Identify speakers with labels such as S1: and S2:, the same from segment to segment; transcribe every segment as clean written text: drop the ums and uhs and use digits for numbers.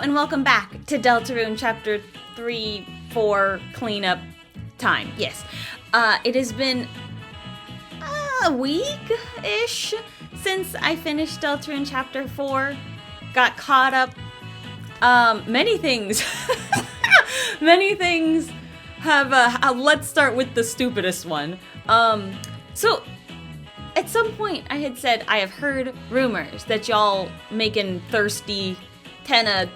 S1: and welcome back to Deltarune Chapter 3, 4 cleanup time. Yes, it has been a week-ish since I finished Deltarune Chapter 4. Got caught up. Many things. Many things have, let's start with the stupidest one. So, at some point I had said, I have heard rumors that y'all making thirsty Tenna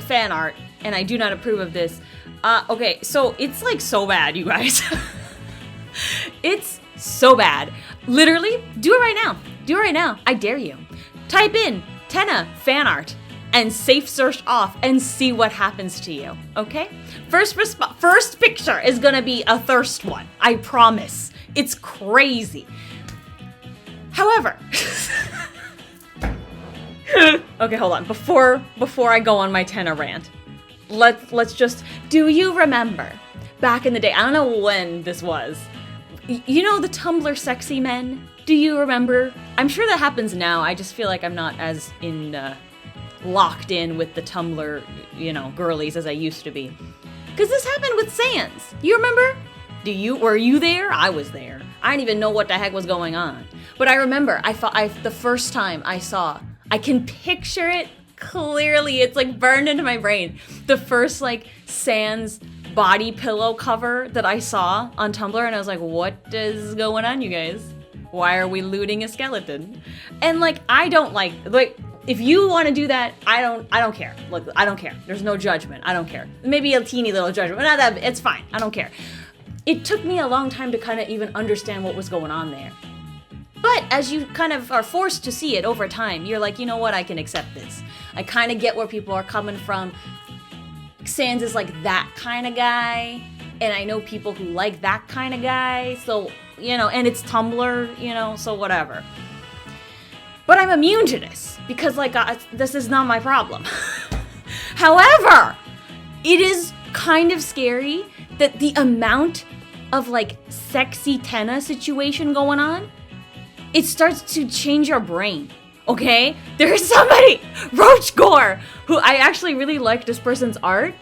S1: fan art, and I do not approve of this. Okay, so it's like so bad, you guys. It's so bad. Literally, do it right now. Do it right now. I dare you. Type in Tenna fan art and safe search off and see what happens to you, okay? First picture is gonna be a thirst one. I promise. It's crazy. However, okay, hold on. Before I go on my Tenna rant, let's just. Do you remember back in the day? I don't know when this was. You know the Tumblr sexy men? Do you remember? I'm sure that happens now. I just feel like I'm not as locked in with the Tumblr, girlies as I used to be. Because this happened with Sans. You remember? Were you there? I was there. I didn't even know what the heck was going on. But I remember, the first time I saw, I can picture it clearly. It's like burned into my brain. The first Sans body pillow cover that I saw on Tumblr, and I was like, what is going on, you guys? Why are we looting a skeleton? And I don't if you want to do that, I don't care. Look, I don't care. There's no judgment. I don't care. Maybe a teeny little judgment, but not that. It's fine. I don't care. It took me a long time to kind of even understand what was going on there. But as you kind of are forced to see it over time, you're like, you know what? I can accept this. I kind of get where people are coming from. Sans is that kind of guy, and I know people who like that kind of guy. So, and it's Tumblr, so whatever. But I'm immune to this because this is not my problem. However, it is kind of scary that the amount of sexy Tenna situation going on, it starts to change your brain. Okay? There's somebody, Roach Gore, who I actually really like this person's art.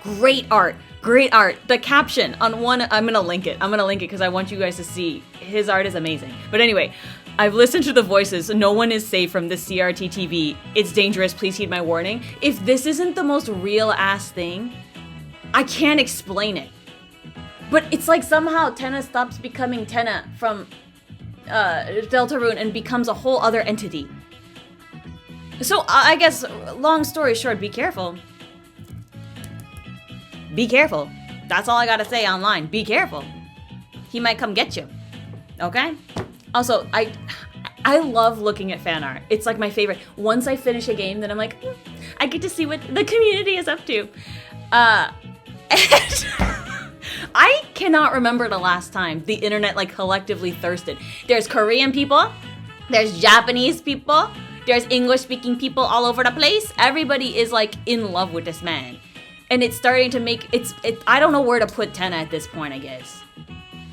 S1: Great art. Great art. The caption on one, I'm gonna link it because I want you guys to see. His art is amazing. But anyway, I've listened to the voices. No one is safe from this CRT TV. It's dangerous. Please heed my warning. If this isn't the most real ass thing, I can't explain it. But it's somehow Tenna stops becoming Tenna from Deltarune and becomes a whole other entity. So I guess, long story short, be careful. Be careful. That's all I gotta say online. Be careful. He might come get you. Okay? Also, I love looking at fan art. It's my favorite. Once I finish a game, then I'm like, I get to see what the community is up to. And I cannot remember the last time the internet collectively thirsted. There's Korean people, there's Japanese people, there's English speaking people all over the place. Everybody is in love with this man. And it's starting to make I don't know where to put Tenna at this point, I guess.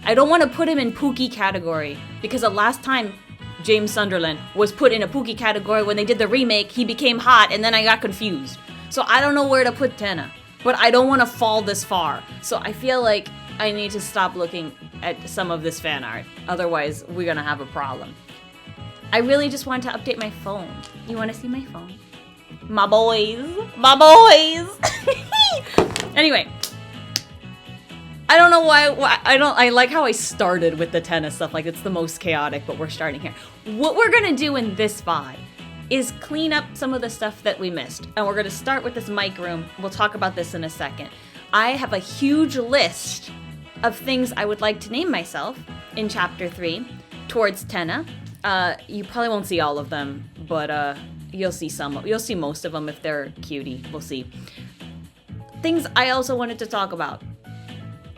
S1: I don't want to put him in Pookie category because the last time James Sunderland was put in a Pookie category when they did the remake, he became hot and then I got confused. So I don't know where to put Tenna. But I don't want to fall this far. So I feel like I need to stop looking at some of this fan art. Otherwise, we're going to have a problem. I really just want to update my phone. You want to see my phone? My boys. My boys. Anyway. I don't know why I like how I started with the Tenna stuff. It's the most chaotic, but we're starting here. What we're going to do in this VOD is clean up some of the stuff that we missed. And we're going to start with this mic room. We'll talk about this in a second. I have a huge list of things I would like to name myself in Chapter 3 towards Tenna. You probably won't see all of them, but you'll see some. You'll see most of them if they're cutie. We'll see. Things I also wanted to talk about.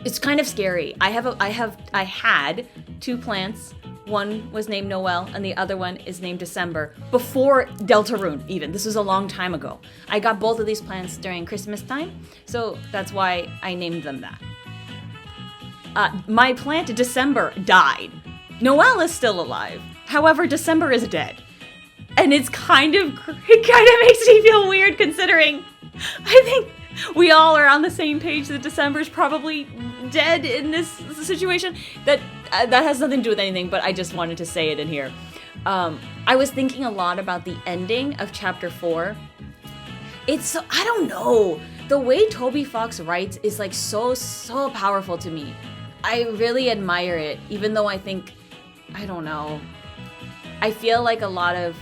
S1: It's kind of scary. I had 2 plants. One was named Noel, and the other one is named December. Before Deltarune, even. This was a long time ago. I got both of these plants during Christmas time, so that's why I named them that. My plant, December, died. Noel is still alive. However, December is dead. And it kind of makes me feel weird considering I think we all are on the same page that December's probably dead in this situation. That has nothing to do with anything, but I just wanted to say it in here. I was thinking a lot about the ending of chapter 4. It's, I don't know, the way Toby Fox writes is like so powerful to me. I really admire it, even though I think, I don't know, I feel like a lot of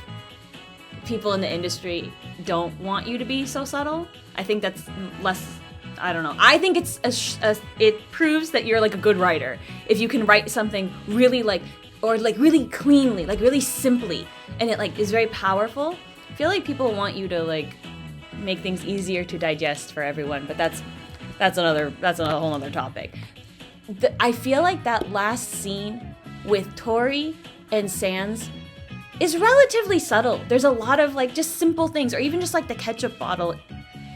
S1: people in the industry don't want you to be so subtle. I think that's less, I don't know. I think it proves that you're like a good writer if you can write something really like, or like really cleanly, like really simply, and it like is very powerful. I feel like people want you to like make things easier to digest for everyone, but that's a whole other topic. I feel like that last scene with Tori and Sans is relatively subtle. There's a lot of like just simple things, or even just like the ketchup bottle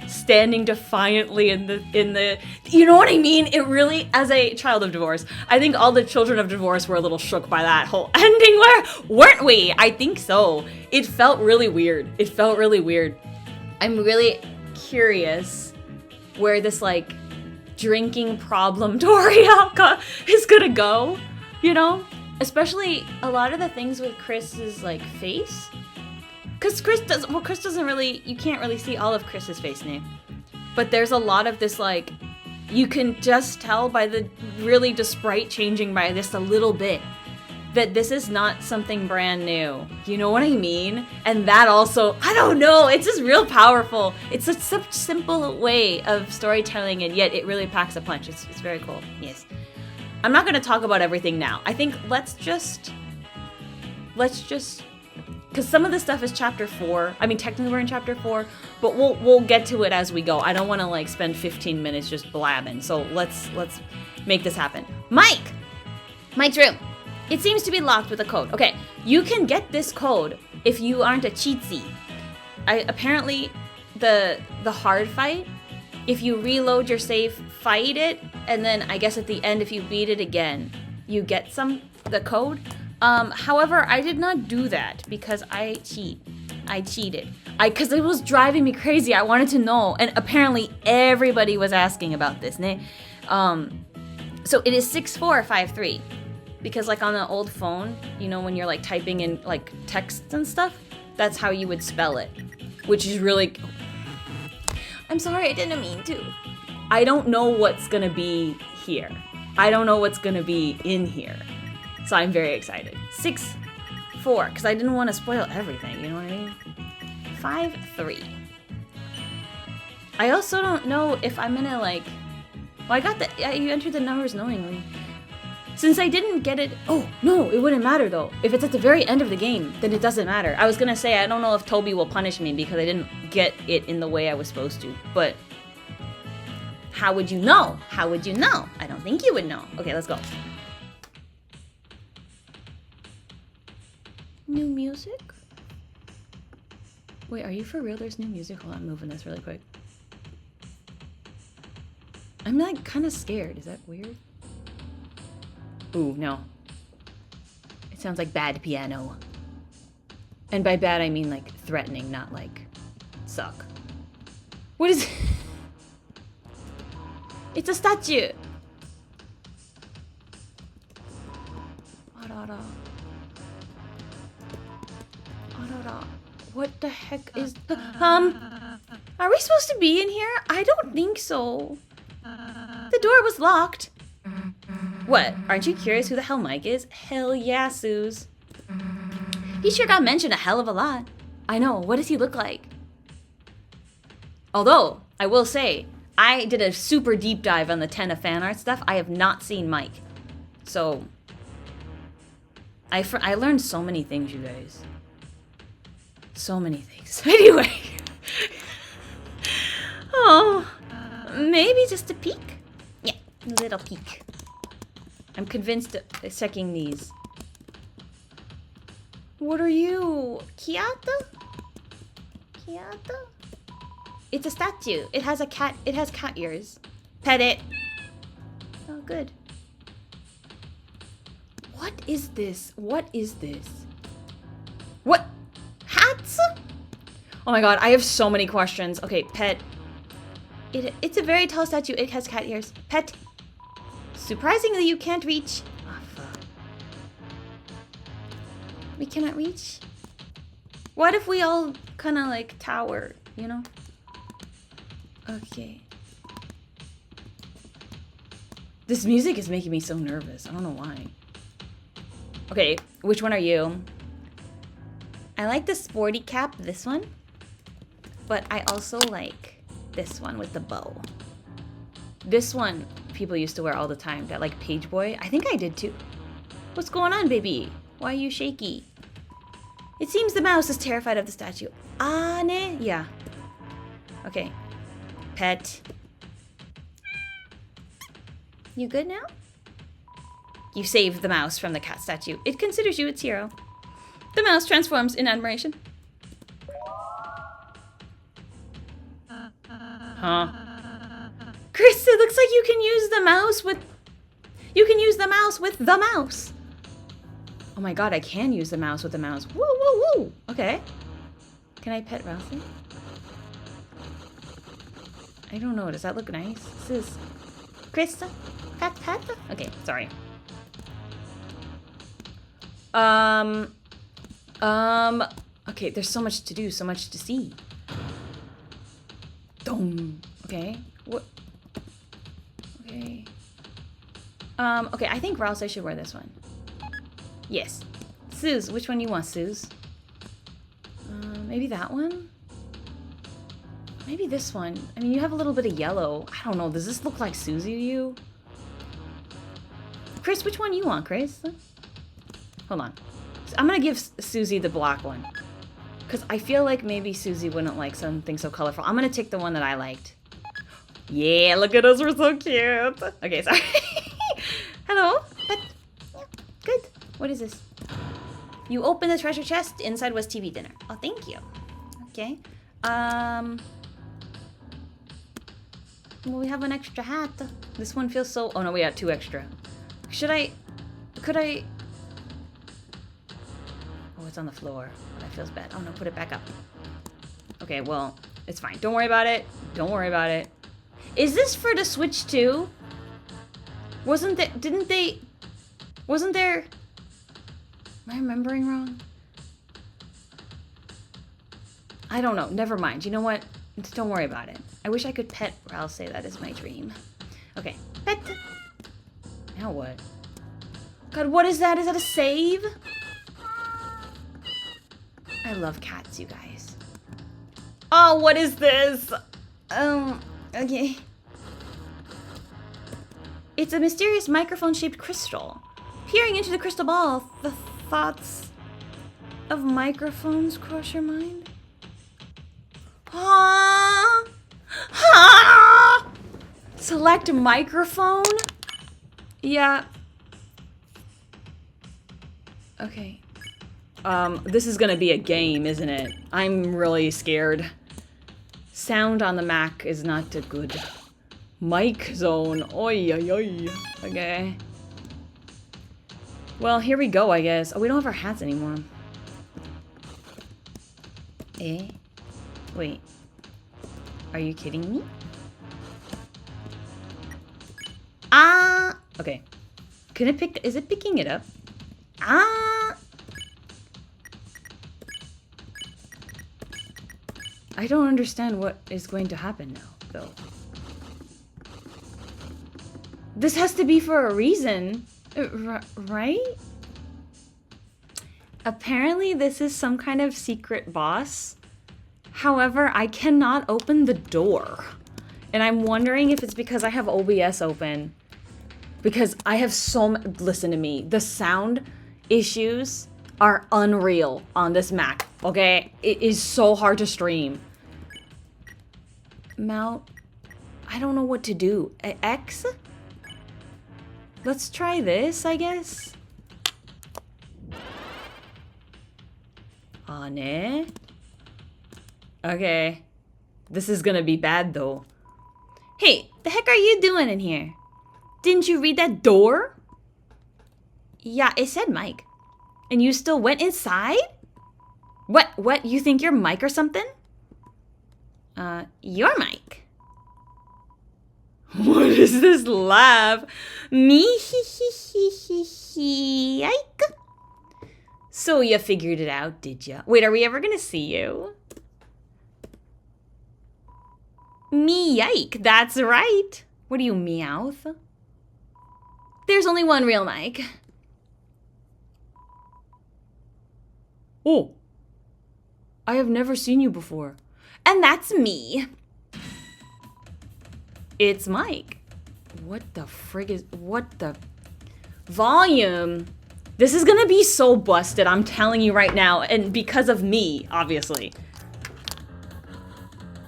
S1: standing defiantly in the you know what I mean? It really, as a child of divorce, I think all the children of divorce were a little shook by that whole ending, weren't we? I think so. It felt really weird. I'm really curious where this like drinking problem Tori is gonna go, you know? Especially a lot of the things with Chris's like face. Because Chris doesn't really, you can't really see all of Chris's face now. But there's a lot of this like, you can just tell by the really the sprite changing by this a little bit that this is not something brand new. You know what I mean? And that also, I don't know, it's just real powerful. It's such a simple way of storytelling, and yet it really packs a punch. It's very cool. Yes. I'm not going to talk about everything now. I think let's just, because some of this stuff is chapter 4. I mean, technically we're in chapter 4, but we'll get to it as we go. I don't want to like spend 15 minutes just blabbing. So let's make this happen. Mike's room. It seems to be locked with a code. Okay, you can get this code if you aren't a cheatsy. Apparently, the hard fight, if you reload your save, fight it, and then I guess at the end, if you beat it again, you get the code. However, I did not do that because I cheated. Because it was driving me crazy. I wanted to know, and apparently everybody was asking about this. So it is 6453. Because like on the old phone, you know, when you're like typing in like texts and stuff, that's how you would spell it. Which is really... I'm sorry, I didn't mean to. I don't know what's gonna be here. I don't know what's gonna be in here. So I'm very excited. 6-4, because I didn't want to spoil everything, you know what I mean? 5-3. I also don't know if I'm gonna like... Well, I got the... You entered the numbers knowingly. Since I didn't get it... Oh, no, it wouldn't matter, though. If it's at the very end of the game, then it doesn't matter. I was gonna say, I don't know if Toby will punish me because I didn't get it in the way I was supposed to, but... How would you know? How would you know? I don't think you would know. Okay, let's go. New music? Wait, are you for real? There's new music? Hold on, I'm moving this really quick. I'm like kind of scared. Is that weird? Ooh, no. It sounds like bad piano. And by bad, I mean like threatening, not like suck. What is it? It's a statue. What the heck is... Are we supposed to be in here? I don't think so. The door was locked. What? Aren't you curious who the hell Mike is? Hell yeah, Suze. He sure got mentioned a hell of a lot. I know. What does he look like? Although, I will say, I did a super deep dive on the Tenna fan art stuff. I have not seen Mike. So, I learned so many things, you guys. So many things. Anyway. Oh, maybe just a peek? Yeah, a little peek. I'm convinced checking these. What are you? Kiata? Kiata? It's a statue. It has a cat. It has cat ears. Pet it. Oh, good. What is this? What is this? What? Hats? Oh my god, I have so many questions. Okay, pet. It's a very tall statue. It has cat ears. Pet. Surprisingly, you can't reach. Oh, fuck. We cannot reach? What if we all kind of like tower, you know? Okay. This music is making me so nervous. I don't know why. Okay, which one are you? I like the sporty cap, this one. But I also like this one with the bow. This one people used to wear all the time. That like page boy. I think I did too. What's going on, baby? Why are you shaky? It seems the mouse is terrified of the statue. Ah, ne? Yeah. Okay. Pet. You good now? You saved the mouse from the cat statue. It considers you its hero. The mouse transforms in admiration. Huh? Chris, it looks like you can use the mouse with... You can use the mouse with the mouse. Oh my god, I can use the mouse with the mouse. Woo, woo, woo. Okay. Can I pet Ralphie? I don't know. Does that look nice? This is... Krista? Pet, pet? Okay, sorry. Okay, there's so much to do, so much to see. Dong. Okay. What? Okay. Okay, I think Rouse, I should wear this one. Yes. Suze, which one you want, Suze? Maybe that one? Maybe this one. I mean, you have a little bit of yellow. I don't know. Does this look like Susie to you? Chris, which one you want, Chris? Hold on. I'm gonna give Susie the black one. Because I feel like maybe Susie wouldn't like something so colorful. I'm gonna take the one that I liked. Yeah, look at us. We're so cute. Okay, sorry. Hello. Good. What is this? You opened the treasure chest. Inside was TV dinner. Oh, thank you. Okay. Well, we have an extra hat. This one feels so... Oh, no, we got 2 extra. Could I... Oh, it's on the floor. That feels bad. Oh, no, put it back up. Okay, well, it's fine. Don't worry about it. Don't worry about it. Is this for the Switch too? Wasn't there... Didn't they... Wasn't there... Am I remembering wrong? I don't know. Never mind. You know what? Don't worry about it. I wish I could pet Ralph. Say that is my dream. Okay. Pet. Now what? God, what is that? Is that a save? I love cats, you guys. Oh, what is this? Okay. It's a mysterious microphone-shaped crystal. Peering into the crystal ball, the thoughts of microphones cross your mind? Ah! Ah! Select microphone? Yeah. Okay. This is gonna be a game, isn't it? I'm really scared. Sound on the Mac is not good. Mic zone. Oi, oi, oi. Okay. Well, here we go, I guess. Oh, we don't have our hats anymore. Eh? Wait. Are you kidding me? Ah! Okay. Can it pick... Is it picking it up? Ah! I don't understand what is going to happen now, though. This has to be for a reason, right? Apparently, this is some kind of secret boss. However, I cannot open the door. And I'm wondering if it's because I have OBS open. Because I have listen to me. The sound issues are unreal on this Mac, okay? It is so hard to stream. Mount. I don't know what to do. X? Let's try this, I guess. Ne? Okay. This is gonna be bad, though. Hey, the heck are you doing in here? Didn't you read that door? Yeah, it said Mike. And you still went inside? What, you think you're Mike or something? Your Mike. is this laugh? Me hee hee hee hee hee. Yike. So you figured it out, did ya? Wait, are we ever gonna see you? Me yike, that's right. What are you, Meowth? There's only one real Mike. Oh. I have never seen you before. And that's me. It's Mike. What the frig is... What the... Volume. This is gonna be so busted, I'm telling you right now. And because of me, obviously.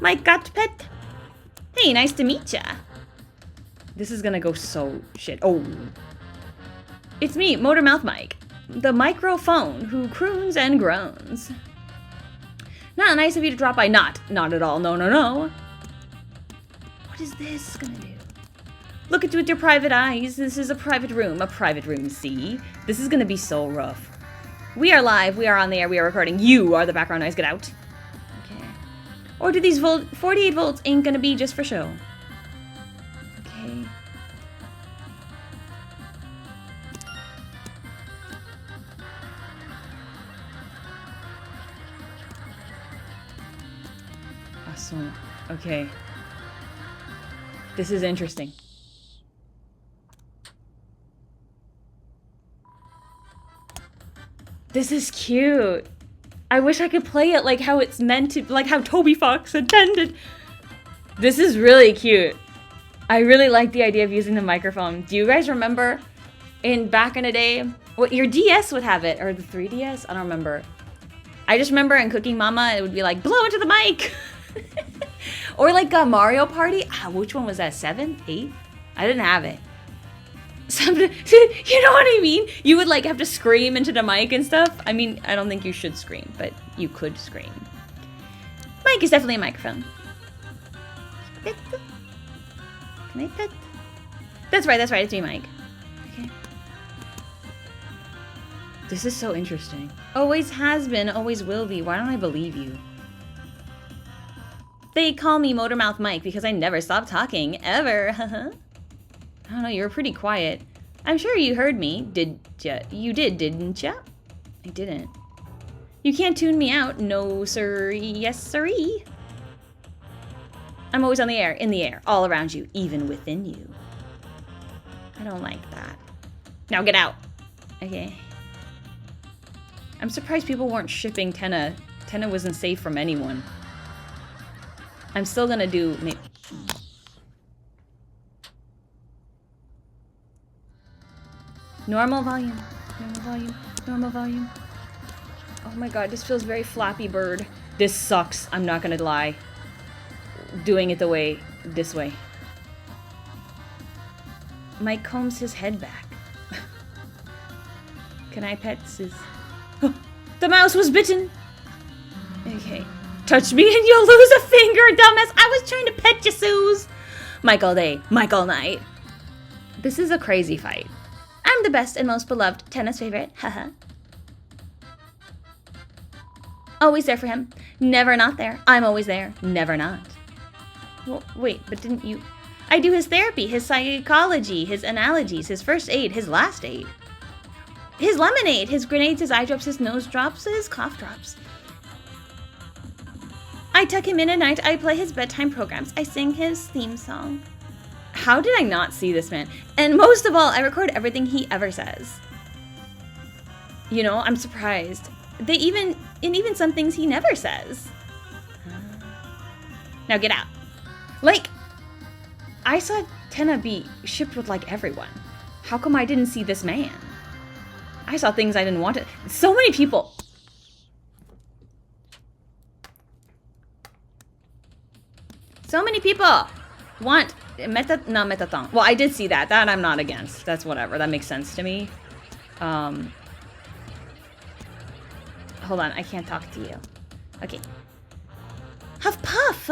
S1: Mike got pet. Hey, nice to meet ya. This is gonna go so shit. Oh. It's me, Motormouth Mike. The microphone who croons and groans. Not nice of you to drop by. Not at all. No, no, no. What is this gonna do? Look at you with your private eyes. This is a private room. A private room, see? This is gonna be so rough. We are live. We are on the air. We are recording. You are the background noise. Get out. Okay. Or do these 48 volts ain't gonna be just for show? Okay. Awesome. Okay. This is interesting. This is cute. I wish I could play it like how it's meant to, like how Toby Fox intended. This is really cute. I really like the idea of using the microphone. Do you guys remember back in the day, what your DS would have it, or the 3DS? I don't remember. I just remember in Cooking Mama, it would be like, blow into the mic. Or like a Mario Party. Which one was that? 7? 8? I didn't have it. You know what I mean? You would like have to scream into the mic and stuff. I mean, I don't think you should scream, but you could scream. Mic is definitely a microphone. Can I pet? That's right, it's me, Mike. Okay. This is so interesting. Always has been, always will be. Why don't I believe you? They call me Motormouth Mike because I never stop talking, ever. I don't know, you were pretty quiet. I'm sure you heard me. Did ya? You did, didn't ya? I didn't. You can't tune me out. No, sir. Yes, sirree. I'm always on the air, in the air, all around you, even within you. I don't like that. Now get out. Okay. I'm surprised people weren't shipping Tenna. Tenna wasn't safe from anyone. I'm still gonna do... Normal volume. Normal volume. Normal volume. Oh my god, this feels very Flappy Bird. This sucks. I'm not gonna lie. Doing it this way. Mike combs his head back. Can I pet his... The mouse was bitten! Okay. Touch me and you'll lose a finger, dumbass! I was trying to pet you, Suze! Mike all day, Mike all night. This is a crazy fight. I'm the best and most beloved, Tenna's favorite, haha. Always there for him, never not there. I'm always there, never not. Well, wait, but didn't you... I do his therapy, his psychology, his analogies, his first aid, his last aid. His lemonade, his grenades, his eye drops, his nose drops, his cough drops. I tuck him in at night, I play his bedtime programs, I sing his theme song. How did I not see this man? And most of all, I record everything he ever says. You know, I'm surprised. Even some things he never says. Now get out. Like, I saw Tenna be shipped with like everyone. How come I didn't see this man? I saw things I didn't want to. So many people. So many people want metathon. Well, I did see that. That I'm not against. That's whatever. That makes sense to me. Hold on. I can't talk to you. Okay. Huff puff.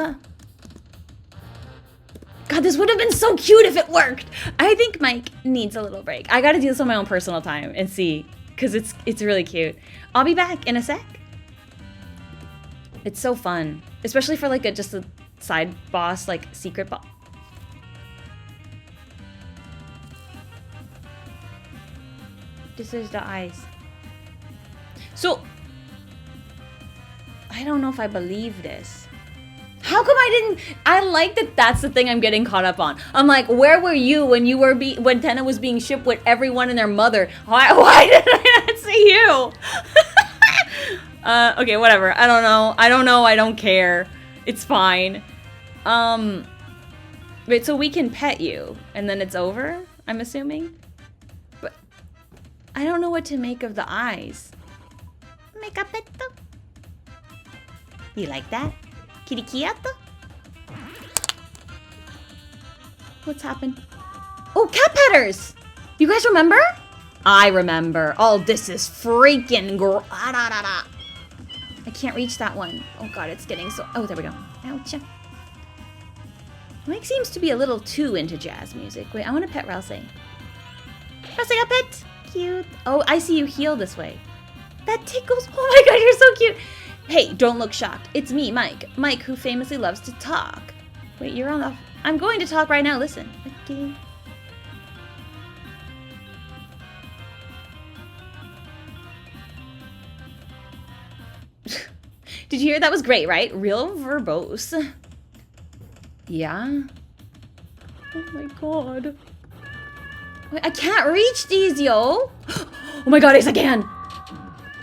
S1: God, this would have been so cute if it worked. I think Mike needs a little break. I gotta do this on my own personal time and see, because it's really cute. I'll be back in a sec. It's so fun, especially for like just a side boss, like secret boss. This is the eyes. So, I don't know if I believe this. How come I didn't? I like that that's the thing I'm getting caught up on. I'm like, where were you when when Tenna was being shipped with everyone and their mother? Why did I not see you? Okay, whatever. I don't know. I don't care. It's fine. Wait, so we can pet you and then it's over? I'm assuming? But I don't know what to make of the eyes. Make a pet. You like that? Kirikiato? What's happened? Oh, cat petters! You guys remember? I remember. Oh, this is freaking I can't reach that one. Oh god, it's getting so... Oh, there we go. Ouch. Mike seems to be a little too into jazz music. Wait, I want to pet Rousey. Rousey, a pet! Cute. Oh, I see you heal this way. That tickles. Oh my god, you're so cute. Hey, don't look shocked. It's me, Mike. Mike, who famously loves to talk. Wait, you're on the... I'm going to talk right now. Listen. Okay. Did you hear? That was great, right? Real verbose. Yeah? Oh my god. Wait, I can't reach these, yo! Oh my god, it's again!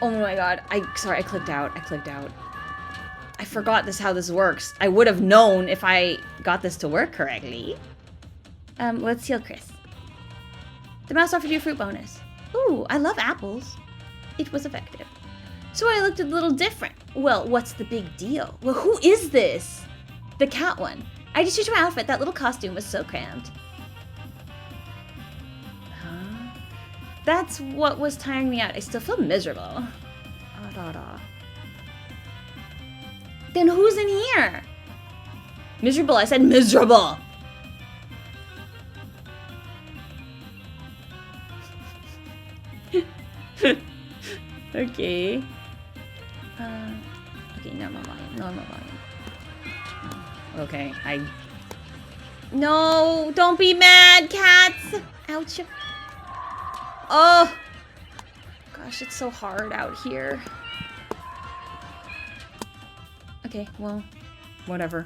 S1: Oh my god. Sorry, I clicked out. I forgot how this works. I would have known if I got this to work correctly. Let's heal Chris. The mouse offered you a fruit bonus. Ooh, I love apples. It was effective. So I looked a little different. Well, what's the big deal? Well, who is this? The cat one. I just changed my outfit. That little costume was so cramped. Huh? That's what was tiring me out. I still feel miserable. Then who's in here? Miserable. I said miserable. Okay. Okay, normal volume. Okay, No, don't be mad, cats! Ouch. Oh! Gosh, it's so hard out here. Okay, well, whatever.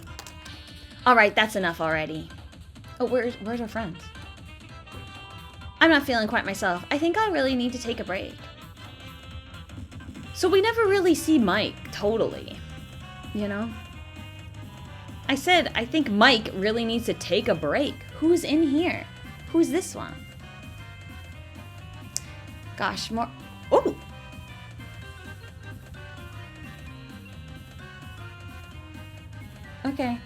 S1: Alright, that's enough already. Oh, where's our friends? I'm not feeling quite myself. I think I really need to take a break. So we never really see Mike, totally. You know? I said, I think Mike really needs to take a break. Who's in here? Who's this one? Gosh, more... Oh! Okay.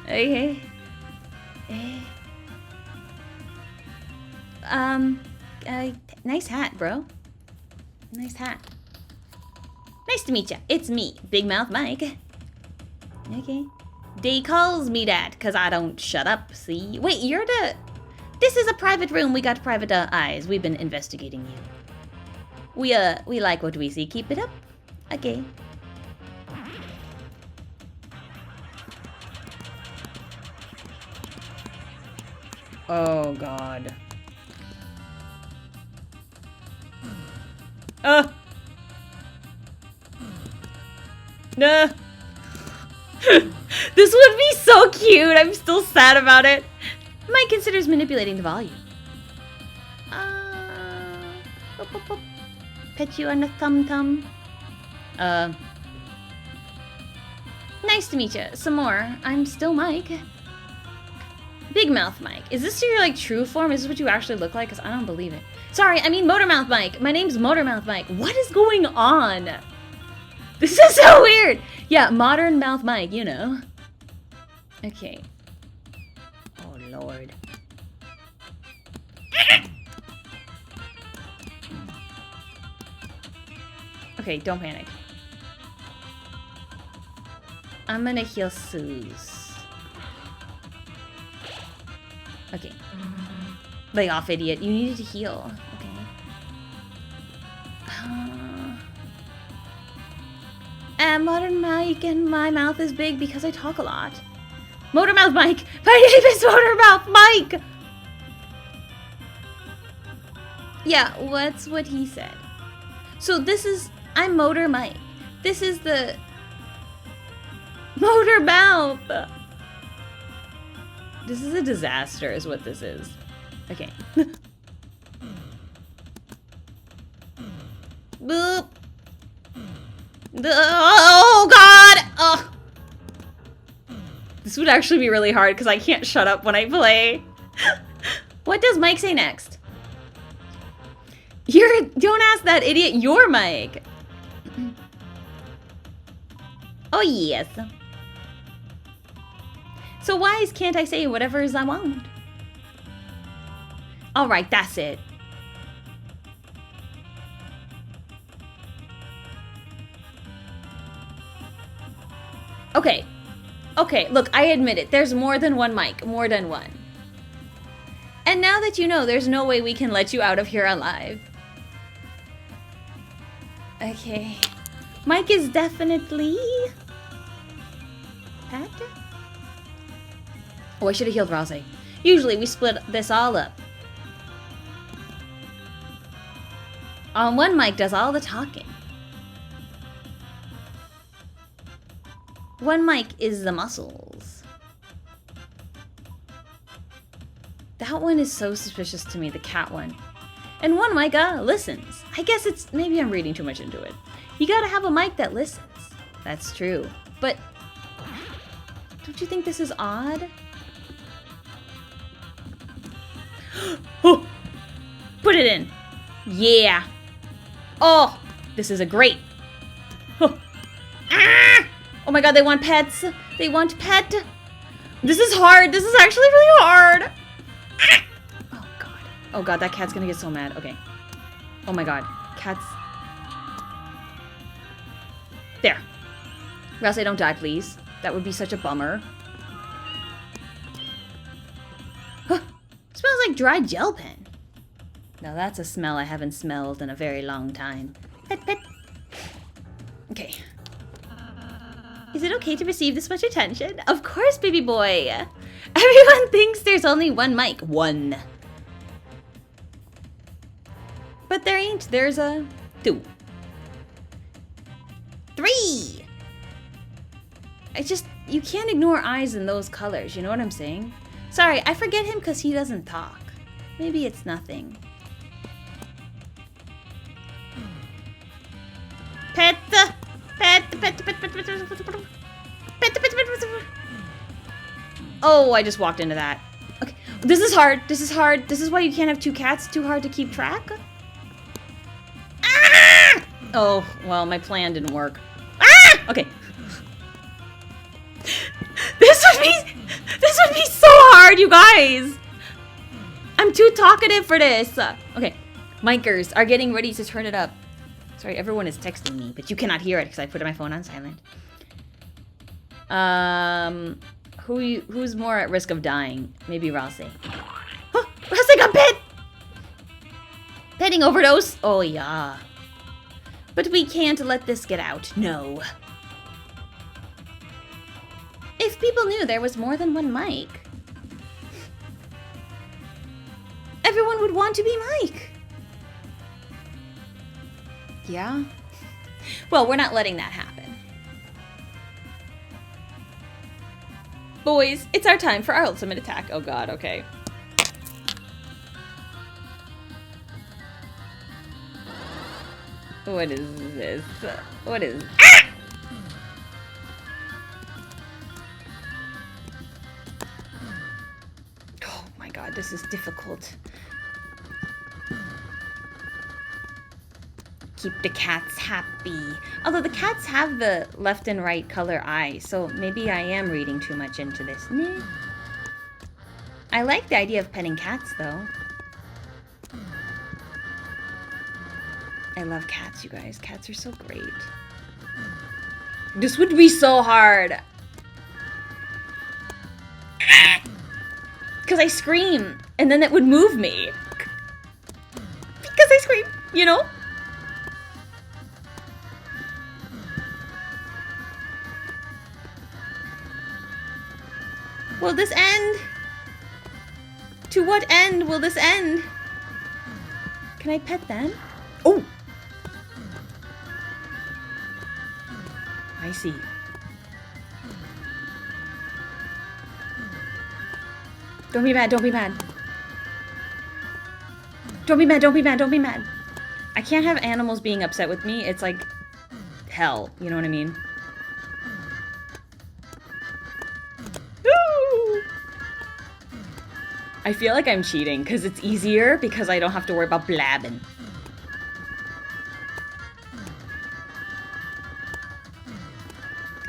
S1: Okay. Nice hat, bro. Nice hat. Nice to meet ya. It's me, Big Mouth Mike. Okay. They calls me that, cause I don't shut up, see? Wait, you're the... This is a private room. We got private eyes. We've been investigating you. We like what we see. Keep it up. Okay. Oh, God. Nah. This would be so cute. I'm still sad about it. Mike considers manipulating the volume. Pet you on the thumb. Nice to meet you. Some more. I'm still Mike. Big Mouth Mike. Is this your, like, true form? Is this what you actually look like? Because I don't believe it. Sorry, I mean Motormouth Mike. My name's Motormouth Mike. What is going on? This is so weird. Yeah, Modern Mouth Mike, you know. Okay. Oh, Lord. Okay, don't panic. I'm gonna heal Suze. Okay. Lay off, idiot. You needed to heal. Okay. Modern Mike, and my mouth is big because I talk a lot. Motormouth Mike! My name is Motormouth Mike! Yeah, what's what he said? So this is... I'm Motor Mike. This is the... Motor Mouth! This is a disaster is what this is. Okay. Boop. Oh, God! Oh. This would actually be really hard because I can't shut up when I play. What does Mike say next? Don't ask that idiot your Mike. Oh, yes. So why can't I say whatever I want? All right, that's it. Okay. Okay, look, I admit it. There's more than one Mike. More than one. And now that you know, there's no way we can let you out of here alive. Okay. Mike is definitely... That? Oh, I should have healed Rosé. Usually we split this all up. One Mike does all the talking. One Mike is the muscles. That one is so suspicious to me, the cat one. And one Mike listens. I guess it's... Maybe I'm reading too much into it. You gotta have a Mike that listens. That's true. But... Don't you think this is odd? Oh, put it in. Yeah. Oh, this is a great. Oh. Ah! Oh my God, they want pets. They want pet. This is hard. This is actually really hard. Ah! Oh God. Oh God, that cat's gonna get so mad. Okay. Oh my God, cats. There. Rosé, don't die, please. That would be such a bummer. Smells like dry gel pen. Now that's a smell I haven't smelled in a very long time. Pet, pet. Okay. Is it okay to receive this much attention? Of course, baby boy. Everyone thinks there's only one Mike. One. But there ain't. There's a 2. 3. You can't ignore eyes in those colors. You know what I'm saying? Sorry, I forget him because he doesn't talk. Maybe it's nothing. Pet, pet, pet, pet, pet, pet, pet, pet. Oh, I just walked into that. Okay, this is hard. This is hard. This is why you can't have 2 cats. Too hard to keep track. Ah! Oh, well, my plan didn't work. Ah! Okay. This would be so hard, you guys. I'm too talkative for this. Okay, Mikers are getting ready to turn it up. Sorry, everyone is texting me, but you cannot hear it because I put my phone on silent. Who's more at risk of dying? Maybe Rosé. Oh, Rosé got bit! Petting overdose? Oh, yeah. But we can't let this get out. No. If people knew there was more than one Mike, everyone would want to be Mike. Yeah? Well, we're not letting that happen. Boys, it's our time for our ultimate attack. Oh God, okay. What is this? What is... Ah! Oh my God, this is difficult. Keep the cats happy. Although the cats have the left and right color eyes, so maybe I am reading too much into this. Nah. I like the idea of petting cats, though. I love cats, you guys. Cats are so great. This would be so hard. Because I scream, and then it would move me. Because I scream, you know? Will this end? To what end will this end? Can I pet them? Oh! I see. Don't be mad, don't be mad. Don't be mad, don't be mad, don't be mad. I can't have animals being upset with me. It's like hell, you know what I mean? Woo! I feel like I'm cheating because it's easier because I don't have to worry about blabbing.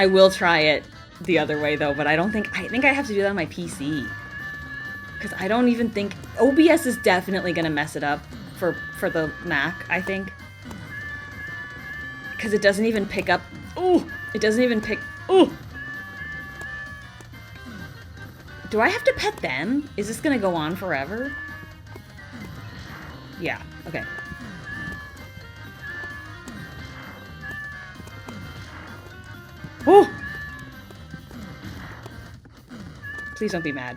S1: I will try it the other way though, but I think I have to do that on my PC. Because I don't even think... OBS is definitely going to mess it up for the Mac, I think. Because it doesn't even pick up... Ooh! It doesn't even pick... Ooh! Do I have to pet them? Is this going to go on forever? Yeah, okay. Oh! Please don't be mad.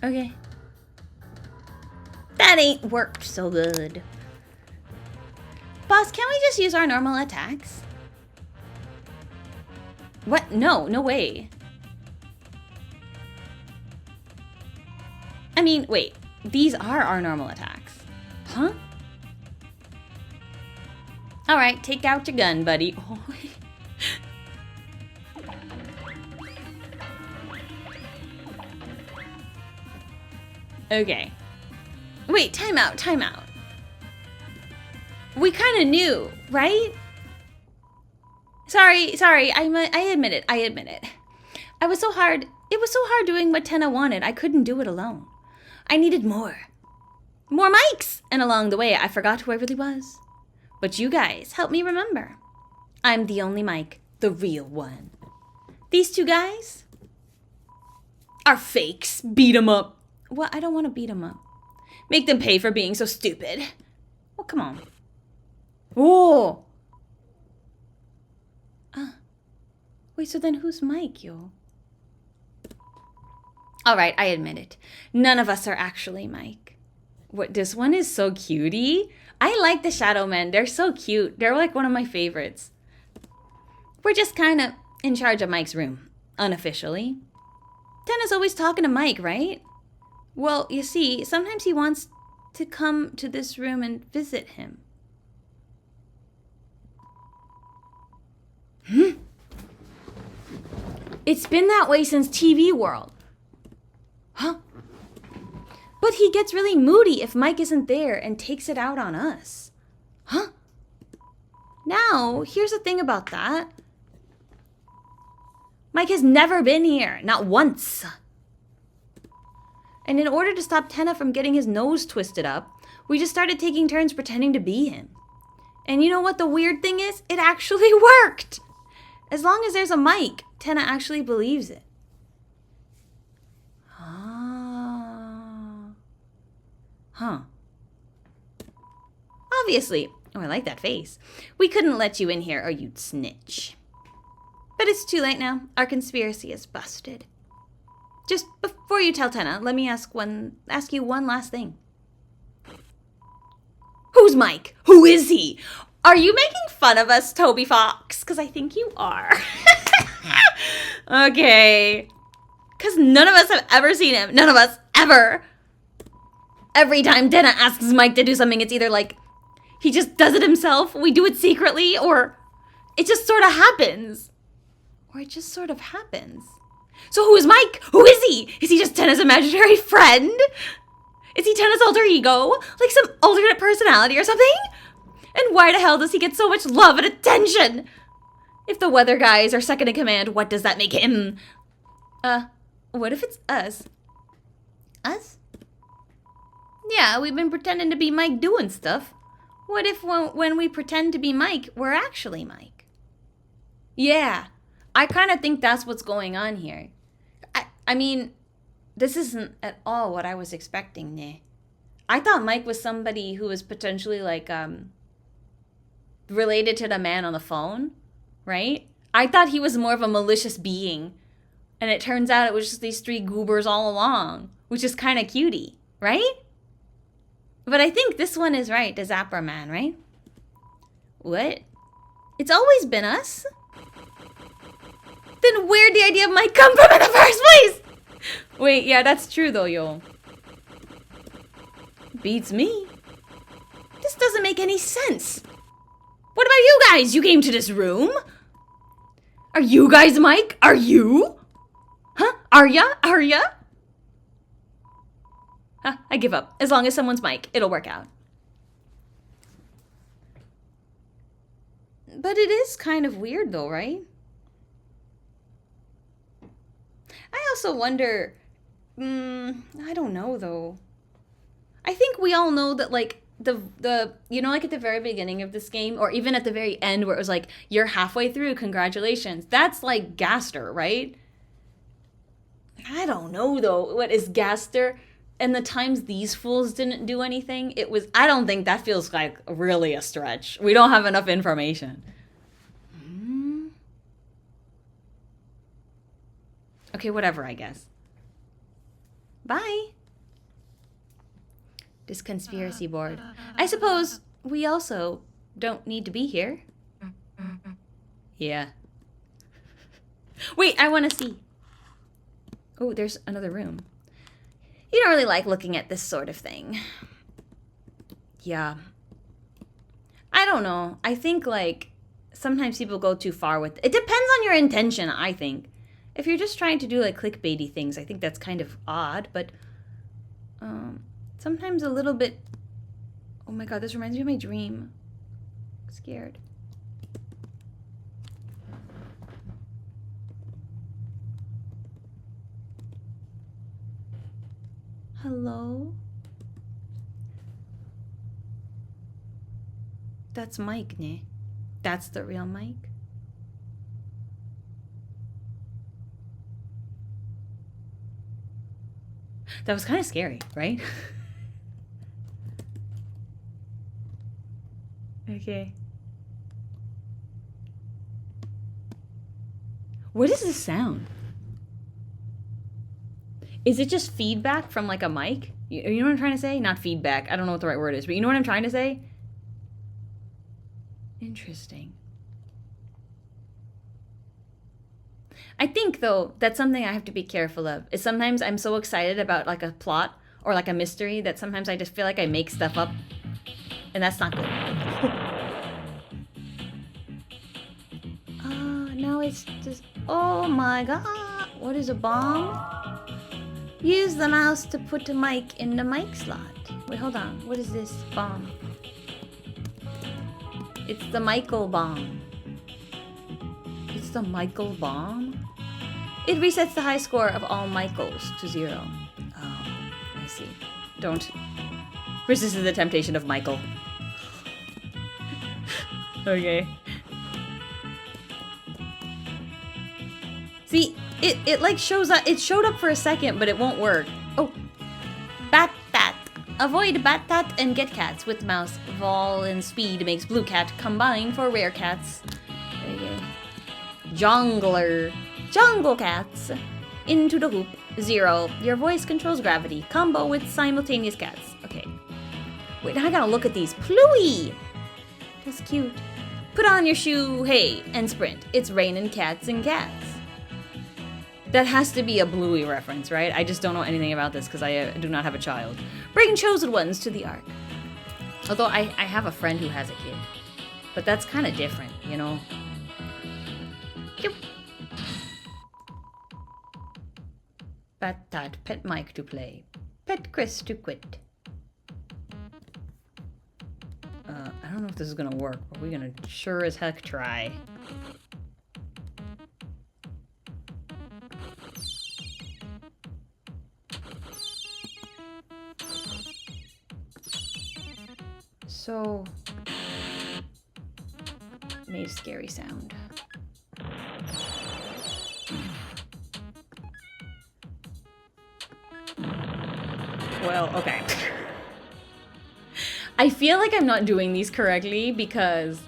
S1: Okay. That ain't worked so good. Boss, can't we just use our normal attacks? What? No, no way. I mean, wait. These are our normal attacks. Huh? Alright, take out your gun, buddy. Oh. Okay. Wait, time out, time out. We kind of knew, right? Sorry, I admit it, I admit it. It was so hard doing what Tenna wanted. I couldn't do it alone. I needed more mics! And along the way, I forgot who I really was. But you guys helped me remember. I'm the only Mike, the real one. These two guys are fakes. Beat them up. Well, I don't want to beat them up. Make them pay for being so stupid. Well, come on. Oh! Wait, so then who's Mike, yo? Alright, I admit it. None of us are actually Mike. What, this one is so cutie. I like the Shadow Men. They're so cute. They're like one of my favorites. We're just kind of in charge of Mike's room. Unofficially. Tenna's always talking to Mike, right? Well, you see, sometimes he wants to come to this room and visit him. It's been that way since TV World. Huh? But he gets really moody if Mike isn't there and takes it out on us. Huh? Now, here's the thing about that. Mike has never been here, not once. And in order to stop Tenna from getting his nose twisted up, we just started taking turns pretending to be him. And you know what the weird thing is? It actually worked! As long as there's a mic, Tenna actually believes it. Ah. Huh. Obviously, oh, I like that face. We couldn't let you in here or you'd snitch. But it's too late now. Our conspiracy is busted. Just before you tell Tenna, let me ask you one last thing. Who's Mike? Who is he? Are you making fun of us, Toby Fox? Because I think you are. Okay. Because none of us have ever seen him. None of us, ever. Every time Tenna asks Mike to do something, it's either like, he just does it himself, we do it secretly, or it just sort of happens. Or it just sort of happens. So who is Mike? Who is he? Is he just Tenna's imaginary friend? Is he Tenna's alter ego? Like some alternate personality or something? And why the hell does he get so much love and attention? If the weather guy is our second in command, what does that make him? What if it's us? Us? Yeah, we've been pretending to be Mike doing stuff. What if when we pretend to be Mike, we're actually Mike? Yeah, I kind of think that's what's going on here. I mean, this isn't at all what I was expecting, ne? I thought Mike was somebody who was potentially like, related to the man on the phone, right? I thought he was more of a malicious being. And it turns out it was just these 3 goobers all along, which is kind of cutie, right? But I think this one is right, the Zapper Man, right? What? It's always been us? Then where'd the idea of Mike come from in the first place? Wait, yeah, that's true though, yo. Beats me. This doesn't make any sense. What about you guys? You came to this room? Are you guys Mike? Are you? Huh? Are ya? Are ya? Huh, I give up. As long as someone's Mike, it'll work out. But it is kind of weird though, right? I also wonder, I don't know though. I think we all know that like the you know, like at the very beginning of this game, or even at the very end where it was like, you're halfway through, congratulations. That's like Gaster, right? I don't know though. What is Gaster? And the times these fools didn't do anything, it was, I don't think that feels like really a stretch. We don't have enough information. Okay, whatever, I guess. Bye. This conspiracy board. I suppose we also don't need to be here. Yeah. Wait, I want to see. Oh, there's another room. You don't really like looking at this sort of thing. Yeah. I don't know. I think, like, sometimes people go too far with it. It depends on your intention, I think. If you're just trying to do, like, clickbaity things, I think that's kind of odd, but sometimes a little bit... Oh my god, this reminds me of my dream. I'm scared. Hello? That's Mike, ne? That's the real Mike? That was kind of scary, right? Okay. What is this sound? Is it just feedback from like a mic? You know what I'm trying to say? Not feedback. I don't know what the right word is, but you know what I'm trying to say? Interesting. I think, though, that's something I have to be careful of. Is sometimes I'm so excited about, like, a plot or, like, a mystery that sometimes I just feel like I make stuff up. And that's not good. Now it's just... Oh, my God. What is a bomb? Use the mouse to put a mic in the mic slot. Wait, hold on. What is this bomb? It's the Michael bomb. It's the Michael bomb? It resets the high score of all Michaels to 0. Oh, I see. Don't resist the temptation of Michael. Okay. See, it like shows up. It showed up for a second, but it won't work. Oh, Bat Tat. Avoid Bat Tat and get cats with mouse. Vol and speed makes blue cat. Combine for rare cats. Okay. Jongler. Jungle cats. Into the hoop. 0. Your voice controls gravity. Combo with simultaneous cats. Okay. Wait, now I gotta look at these. Pluie! That's cute. Put on your shoe, hey, and sprint. It's raining cats and cats. That has to be a Bluey reference, right? I just don't know anything about this because I do not have a child. Bring chosen ones to the Ark. Although I have a friend who has a kid. But that's kind of different, you know? Pat Tat, Pet Mike to play. Pet Chris to quit. I don't know if this is gonna work, but we're gonna sure as heck try. So, made a scary sound. Well, okay. I feel like I'm not doing these correctly because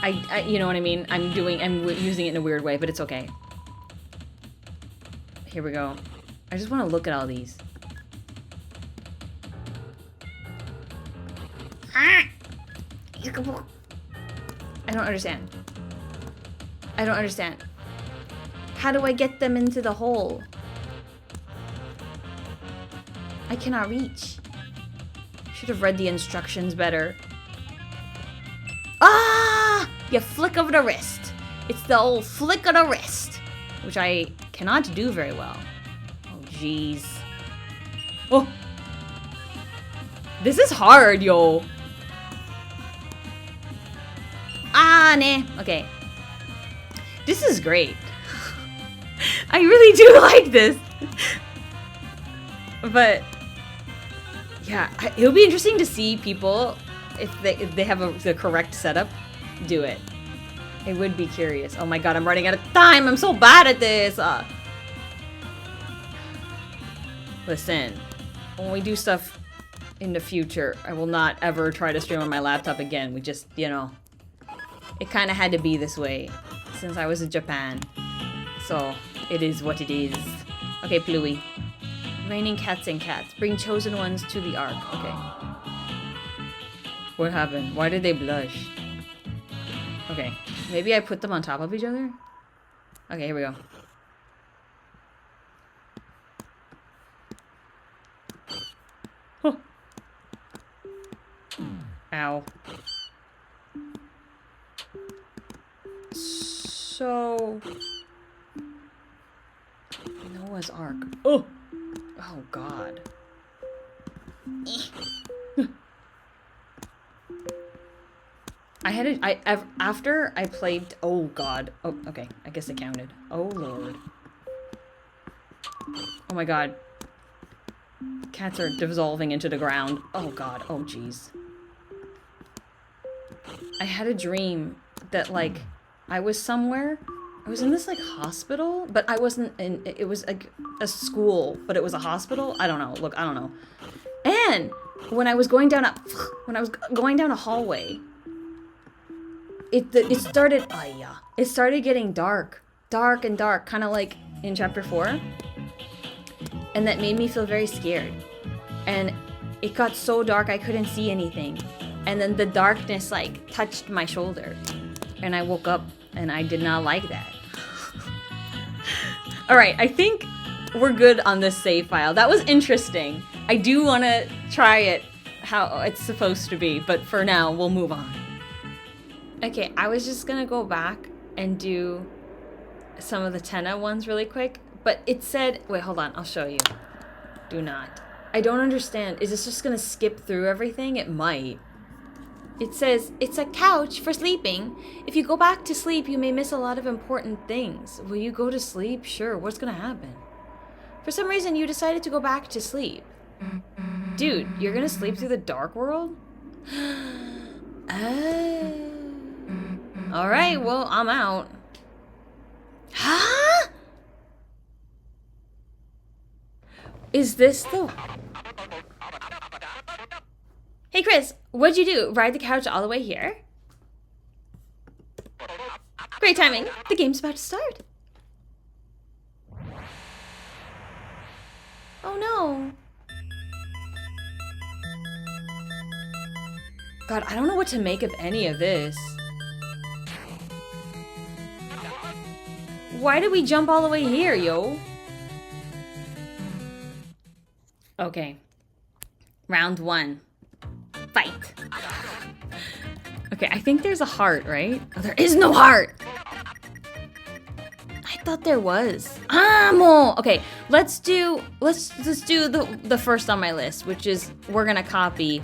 S1: you know what I mean? I'm using it in a weird way, but it's okay. Here we go. I just want to look at all these. I don't understand. I don't understand. How do I get them into the hole? I cannot reach. Should have read the instructions better. Ah! You flick of the wrist. It's the old flick of the wrist, which I cannot do very well. Oh, jeez. Oh! This is hard, yo. Ah, nah. Okay. This is great. I really do like this. But yeah, it'll be interesting to see people if they have the correct setup do it. I would be curious. Oh my god, I'm running out of time. I'm so bad at this. Listen, when we do stuff in the future, I will not ever try to stream on my laptop again. We just, you know, it kind of had to be this way since I was in Japan. So it is what it is. Okay, Bluey. Raining cats and cats. Bring chosen ones to the ark. Okay. What happened? Why did they blush? Okay. Maybe I put them on top of each other? Okay, here we go. Huh. Ow. So... Noah's Ark. Oh! Oh, God. After I played... Oh, God. Oh, okay. I guess it counted. Oh, Lord. Oh, my God. Cats are dissolving into the ground. Oh, God. Oh, jeez. I had a dream that, like, I was somewhere... I was in this, like, hospital, but I wasn't in... It was, like, a school, but it was a hospital? I don't know. Look, I don't know. And when I was going down a... When I was going down a hallway, it started... Oh, yeah. It started getting dark. Dark and dark, kind of like in Chapter 4. And that made me feel very scared. And it got so dark I couldn't see anything. And then the darkness, like, touched my shoulder. And I woke up. And I did not like that. Alright, I think we're good on this save file. That was interesting. I do want to try it how it's supposed to be, but for now, we'll move on. Okay, I was just gonna go back and do some of the Tenna ones really quick, but it said... Wait, hold on, I'll show you. Do not. I don't understand. Is this just gonna skip through everything? It might. It says, it's a couch for sleeping. If you go back to sleep, you may miss a lot of important things. Will you go to sleep? Sure, what's gonna happen? For some reason, you decided to go back to sleep. Dude, you're gonna sleep through the dark world? Alright, well, I'm out. Huh? Is this the... Hey Chris, what'd you do? Ride the couch all the way here? Great timing. The game's about to start. Oh no. God, I don't know what to make of any of this. Why did we jump all the way here, yo? Okay. Round 1. Fight. Okay, I think there's a heart, right? Oh, there is no heart! I thought there was. Mo! Okay, let's do the first on my list, which is we're gonna copy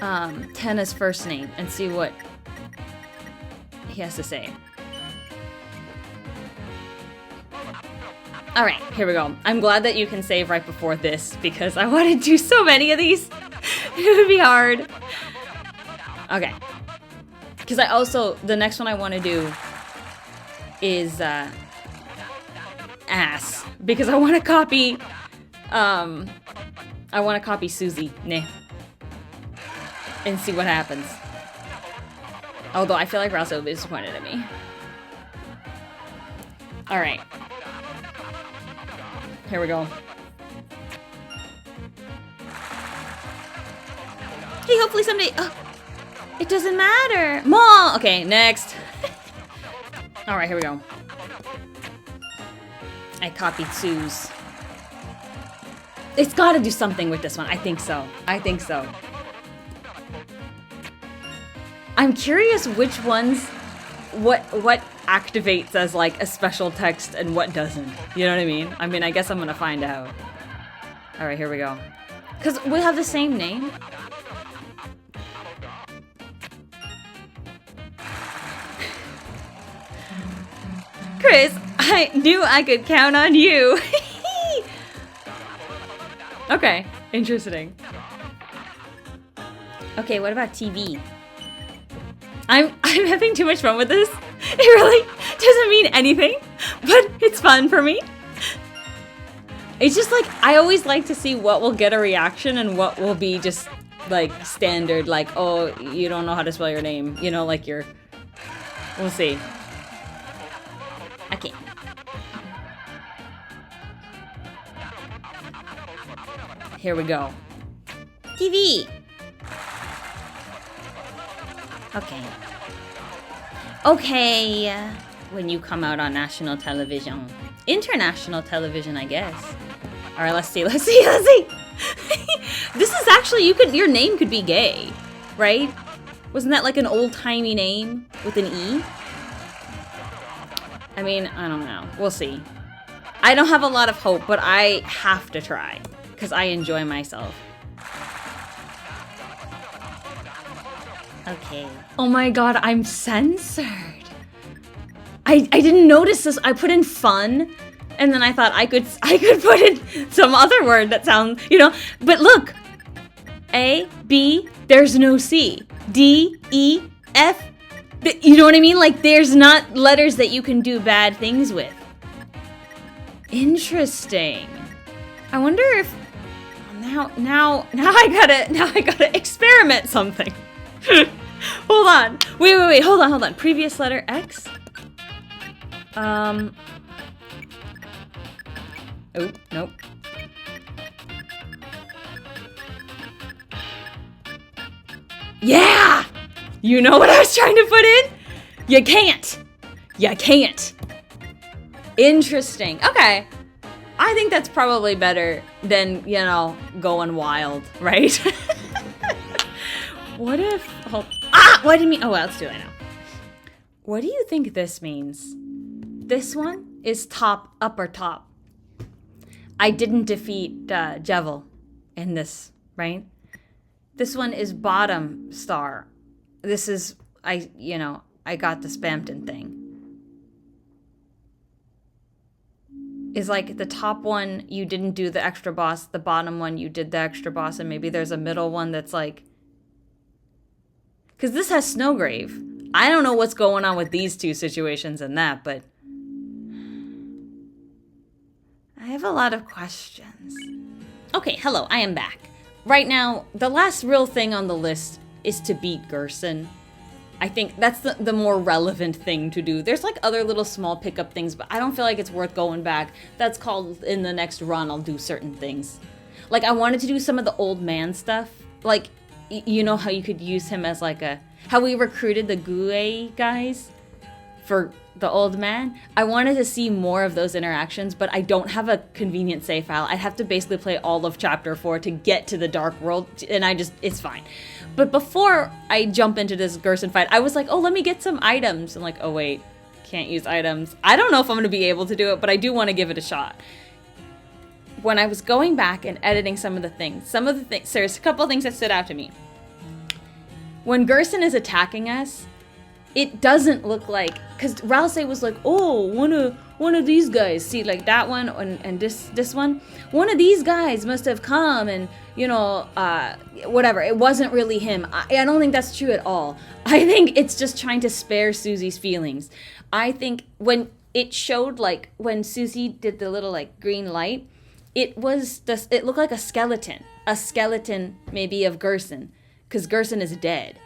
S1: Tenna's first name and see what he has to say. Alright, here we go. I'm glad that you can save right before this, because I want to do so many of these. It would be hard. Okay. Because I also, the next one I want to do is, ass. Because I want to copy, Susie. Nah. and see what happens. Although I feel like Rouse will be disappointed at me. Alright. Here we go. Hey, hopefully someday... Oh, it doesn't matter. Mom! Okay, next. Alright, here we go. I copied Sue's. It's gotta do something with this one. I think so. I think so. I'm curious which ones... What activates as like a special text and what doesn't. You know what I mean? I mean, I guess I'm gonna find out. Alright, here we go. Because we have the same name. Chris, I knew I could count on you. Okay, interesting. Okay, what about TV? I'm having too much fun with this. It really doesn't mean anything, but it's fun for me. It's just like, I always like to see what will get a reaction and what will be just like standard, like, oh, you don't know how to spell your name. You know, like you're, we'll see. Okay. Here we go. TV. Okay. Okay. When you come out on national television. International television, I guess. Alright, let's see. This is actually, your name could be gay, right? Wasn't that like an old-timey name with an E? I mean, I don't know. We'll see. I don't have a lot of hope, but I have to try. Because I enjoy myself. Okay. Oh my god, I'm censored. I didn't notice this. I put in fun, and then I thought I could put in some other word that sounds, you know. But look, A, B, there's no C. D, E, F. You know what I mean? Like, there's not letters that you can do bad things with. Interesting. I wonder if now I gotta experiment something. Hold on. Wait. Hold on. Previous letter X. Oh, nope. Yeah! You know what I was trying to put in? You can't. Interesting. Okay. I think that's probably better than, you know, going wild, right? What if... Oh, what do you mean? Oh, well, let's do it now. What do you think this means? This one is upper top. I didn't defeat Jevil in this, right? This one is bottom star. This is, I got the Spampton thing. Is like the top one, you didn't do the extra boss. The bottom one, you did the extra boss. And maybe there's a middle one that's like... Because this has Snowgrave. I don't know what's going on with these two situations and that, but... I have a lot of questions. Okay, hello, I am back. Right now, the last real thing on the list is to beat Gerson. I think that's the more relevant thing to do. There's like other little small pickup things, but I don't feel like it's worth going back. That's called in the next run, I'll do certain things. Like I wanted to do some of the old man stuff. Like, you know how you could use him as like how we recruited the GUE guys for the old man? I wanted to see more of those interactions, but I don't have a convenient save file. I'd have to basically play all of chapter 4 to get to the Dark World, and it's fine. But before I jump into this Gerson fight, I was like, oh, let me get some items. I'm like, oh wait, can't use items. I don't know if I'm gonna be able to do it, but I do want to give it a shot. When I was going back and editing some of the things, there's a couple of things that stood out to me. When Gerson is attacking us, it doesn't look like, because Ralsei was like, oh, one of these guys, see, like that one and this one, one of these guys must have come and, you know, whatever. It wasn't really him. I don't think that's true at all. I think it's just trying to spare Susie's feelings. I think when it showed, like, when Susie did the little, like, green light, it looked like a skeleton maybe of Gerson. because Gerson is dead.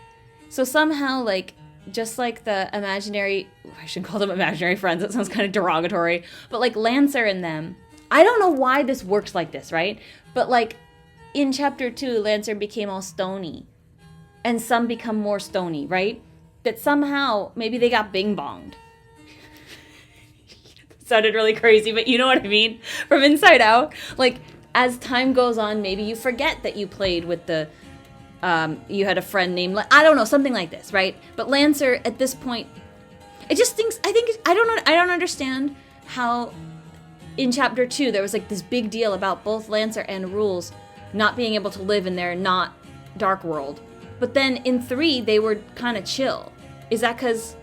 S1: So somehow, like, just like the imaginary, I shouldn't call them imaginary friends, that sounds kind of derogatory, but like Lancer and them, I don't know why this works like this, right? But like in chapter 2, Lancer became all stony, and some become more stony, right? That somehow, maybe they got bing-bonged. Sounded really crazy, but you know what I mean? From Inside Out, like, as time goes on, maybe you forget that you played with the, you had a friend named, I don't know, something like this, right? But Lancer, at this point, it just thinks, I don't understand how in chapter 2, there was like this big deal about both Lancer and Rules not being able to live in their not dark world. But then in 3, they were kind of chill. Is that because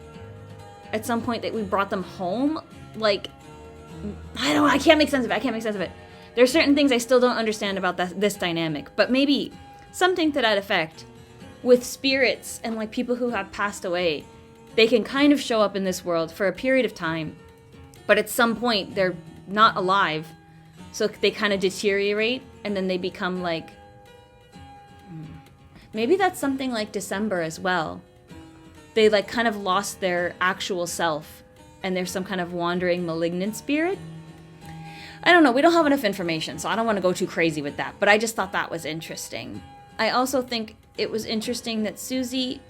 S1: at some point that we brought them home? Like, I can't make sense of it. There are certain things I still don't understand about this dynamic, but maybe something to that effect. With spirits and like people who have passed away, they can kind of show up in this world for a period of time, but at some point they're not alive, so they kind of deteriorate, and then they become like... Maybe that's something like December as well. They like kind of lost their actual self, and there's some kind of wandering malignant spirit. I don't know, we don't have enough information, so I don't want to go too crazy with that, but I just thought that was interesting. I also think it was interesting that Susie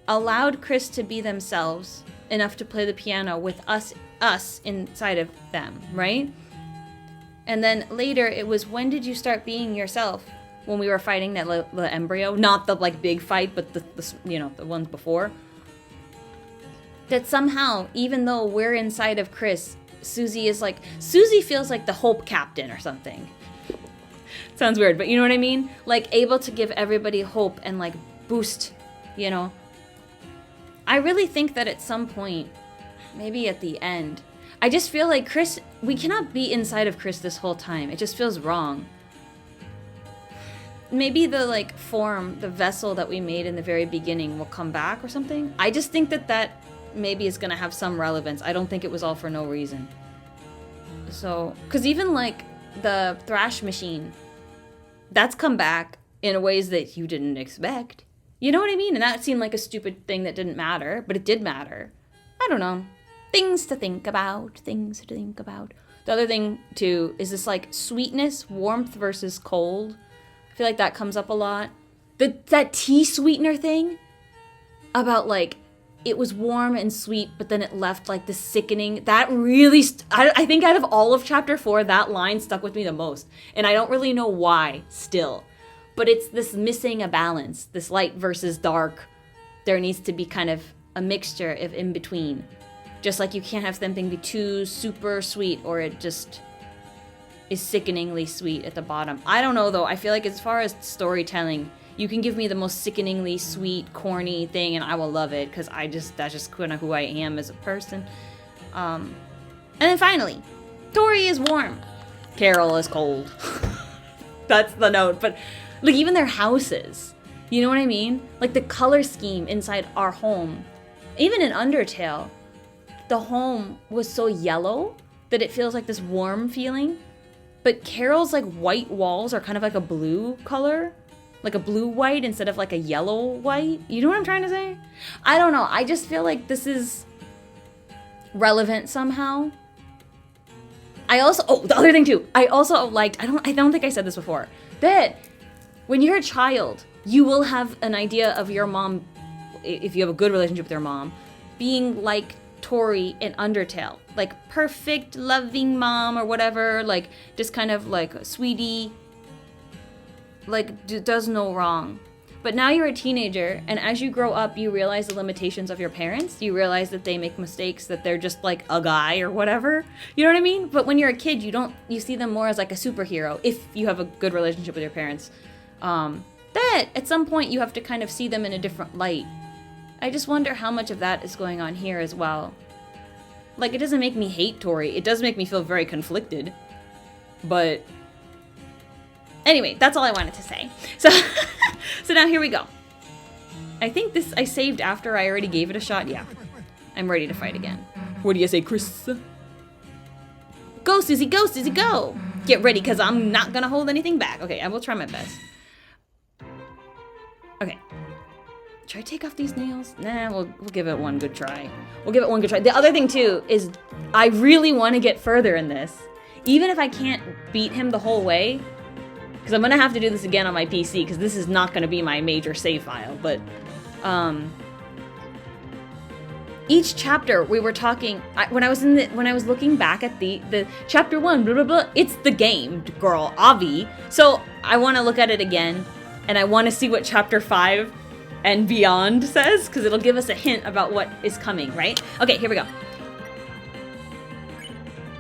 S1: allowed Chris to be themselves enough to play the piano with us inside of them, right? And then later it was, when did you start being yourself? When we were fighting that the embryo, not the like big fight, but the you know, the ones before. That somehow, even though we're inside of Chris, Susie feels like the hope captain or something. Sounds weird, but you know what I mean? Like able to give everybody hope and like boost, you know. I really think that at some point, maybe at the end, I just feel like Chris, we cannot be inside of Chris this whole time. It just feels wrong. Maybe the like form, the vessel that we made in the very beginning will come back or something. I just think that maybe is gonna have some relevance. I don't think it was all for no reason. So, cause even like the thrash machine, that's come back in ways that you didn't expect. You know what I mean? And that seemed like a stupid thing that didn't matter, but it did matter. I don't know. Things to think about. The other thing too is this like sweetness, warmth versus cold. I feel like that comes up a lot. That tea sweetener thing about like it was warm and sweet, but then it left like the sickening. That really, I think out of all of chapter 4, that line stuck with me the most. And I don't really know why still. But it's this missing a balance, this light versus dark. There needs to be kind of a mixture of in between. Just like you can't have something be too super sweet or it just is sickeningly sweet at the bottom. I don't know though. I feel like as far as storytelling, you can give me the most sickeningly sweet, corny thing and I will love it because that's just kind of who I am as a person. And then finally, Tori is warm. Carol is cold. That's the note. But like even their houses, you know what I mean? Like the color scheme inside our home, even in Undertale, the home was so yellow that it feels like this warm feeling. But Carol's like white walls are kind of like a blue color. Like a blue white instead of like a yellow white. You know what I'm trying to say? I don't know. I just feel like this is relevant somehow. The other thing too. I also liked, I don't think I said this before, that when you're a child, you will have an idea of your mom, if you have a good relationship with your mom, being like Tori in Undertale. Like perfect, loving mom or whatever. Like just kind of like a sweetie. Like does no wrong. But now you're a teenager, and as you grow up, you realize the limitations of your parents. You realize that they make mistakes, that they're just like a guy or whatever. You know what I mean? But when you're a kid, you see them more as like a superhero, if you have a good relationship with your parents. That at some point you have to kind of see them in a different light. I just wonder how much of that is going on here as well. Like, it doesn't make me hate Tori. It does make me feel very conflicted. But anyway, that's all I wanted to say. So now here we go. I think this I saved after I already gave it a shot. Yeah. I'm ready to fight again. What do you say, Chris? Go, Susie, go, Susie, go! Get ready, because I'm not going to hold anything back. Okay, I will try my best. Okay, Should I take off these nails? Nah, we'll give it one good try. We'll give it one good try. The other thing, too, is I really want to get further in this. Even if I can't beat him the whole way, because I'm going to have to do this again on my PC, because this is not going to be my major save file, but, each chapter we were talking, when I was looking back at the chapter 1, blah, blah, blah, it's the game, girl, Avi. So I want to look at it again, and I want to see what chapter 5 and beyond says, because it'll give us a hint about what is coming, right? Okay, here we go.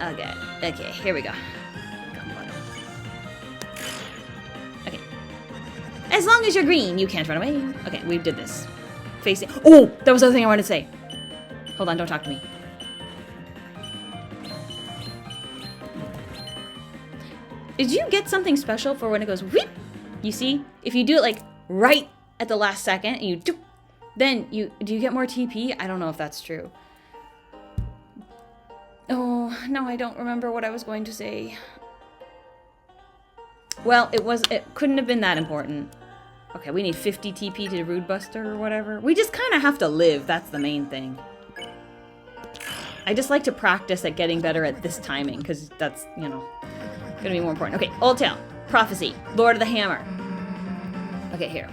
S1: Okay, here we go. Come on. Okay. As long as you're green, you can't run away. Okay, we did this. Facing. Oh, that was the other thing I wanted to say. Hold on, don't talk to me. Did you get something special for when it goes whoop? You see? If you do it like right at the last second, and you do, then do you get more TP? I don't know if that's true. Oh, no, I don't remember what I was going to say. Well, it couldn't have been that important. Okay, we need 50 TP to Rude Buster or whatever. We just kind of have to live, that's the main thing. I just like to practice at getting better at this timing, because that's, you know, gonna be more important. Okay, Old Tale, Prophecy, Lord of the Hammer. Okay, here.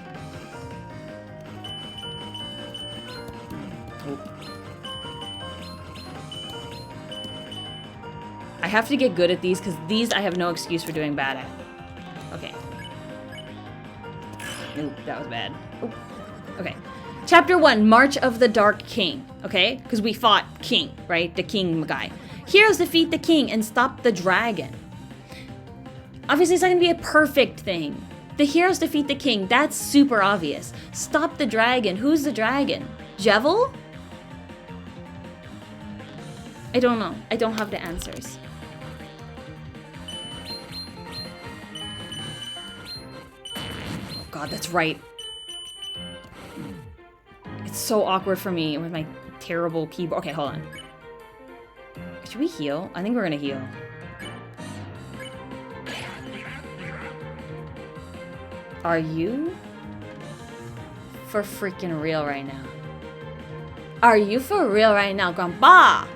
S1: I have to get good at these, because these I have no excuse for doing bad at. Okay. Ooh, that was bad. Ooh. Okay. Chapter 1, March of the Dark King. Okay? Because we fought King, right? The king guy. Heroes defeat the king and stop the dragon. Obviously, it's not going to be a perfect thing. The heroes defeat the king. That's super obvious. Stop the dragon. Who's the dragon? Jevil? I don't know. I don't have the answers. Oh god, that's right. It's so awkward for me with my terrible keyboard. Okay, hold on. Should we heal? I think we're gonna heal. Are you for freaking real right now? Are you for real right now, Grandpa?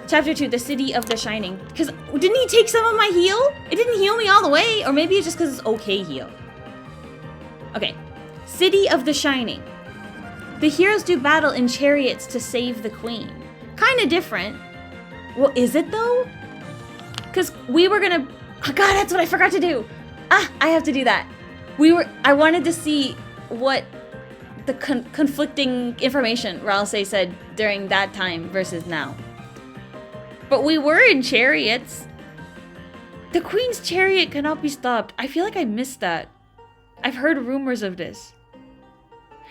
S1: Chapter 2, the City of the Shining. Because didn't he take some of my heal? It didn't heal me all the way. Or maybe it's just because it's okay heal. Okay. City of the Shining. The heroes do battle in chariots to save the queen. Kind of different. Well, is it though? Because we were gonna... Oh god, that's what I forgot to do. Ah, I have to do that. I wanted to see what the conflicting information Ralsei said during that time versus now. But we were in chariots. The queen's chariot cannot be stopped. I feel like I missed that. I've heard rumors of this.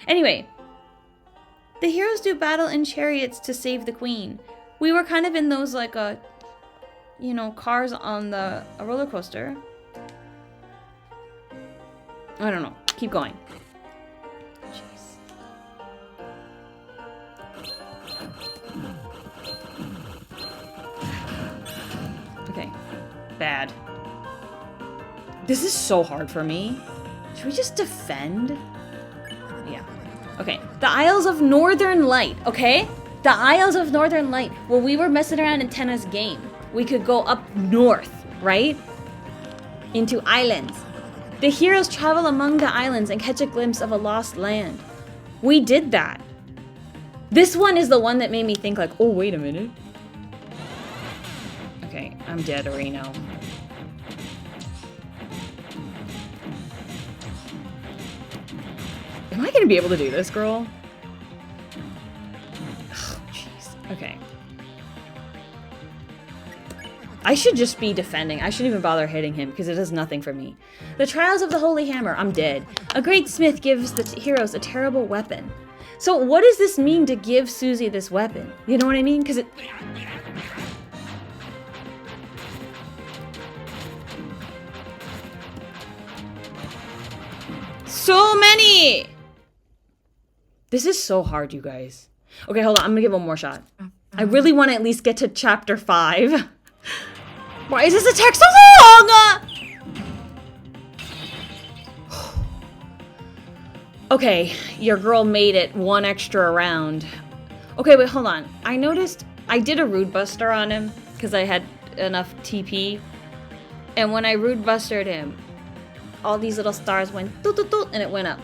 S1: Anyway, the heroes do battle in chariots to save the queen. We were kind of in those like you know, cars on a roller coaster. I don't know. Keep going. Jeez. Okay. Bad. This is so hard for me. Should we just defend? Yeah. Okay. The Isles of Northern Light, okay? The Isles of Northern Light. Well, we were messing around in Tenna's game. We could go up north, right? Into islands. The heroes travel among the islands and catch a glimpse of a lost land. We did that. This one is the one that made me think like, oh, wait a minute. Okay, I'm dead already now. Am I gonna be able to do this, girl? Oh, jeez. Okay. I should just be defending. I shouldn't even bother hitting him because it does nothing for me. The Trials of the Holy Hammer. I'm dead. A great smith gives the heroes a terrible weapon. So what does this mean to give Susie this weapon? You know what I mean? Because it... So many! This is so hard, you guys. Okay, hold on. I'm gonna give one more shot. I really want to at least get to chapter 5. Why is this attack so long? Okay, your girl made it one extra round. Okay, wait, hold on. I noticed I did a Rude Buster on him because I had enough TP. And when I Rude Bustered him, all these little stars went doot doot doot and it went up.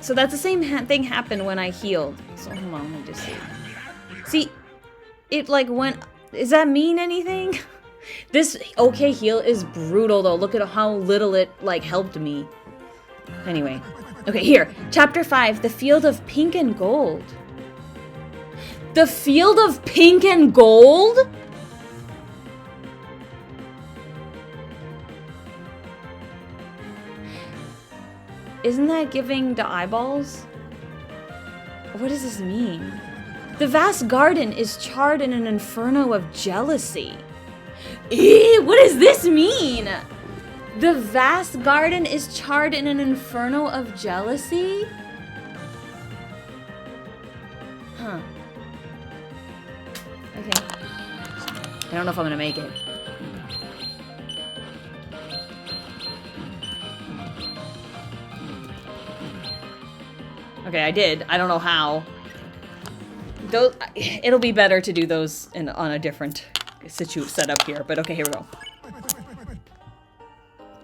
S1: So that's the same thing happened when I healed. So hold on, let me just see. See, it like went... Does that mean anything? This okay heal is brutal though. Look at how little it like helped me. Anyway. Okay, here. Chapter 5, The Field of Pink and Gold. The Field of Pink and Gold? Isn't that giving the eyeballs? What does this mean? The vast garden is charred in an inferno of jealousy. Ew, what does this mean? The vast garden is charred in an inferno of jealousy? Huh. Okay. I don't know if I'm gonna make it. Okay, I did. I don't know how. Those, it'll be better to do those on a different setup here, but okay, here we go.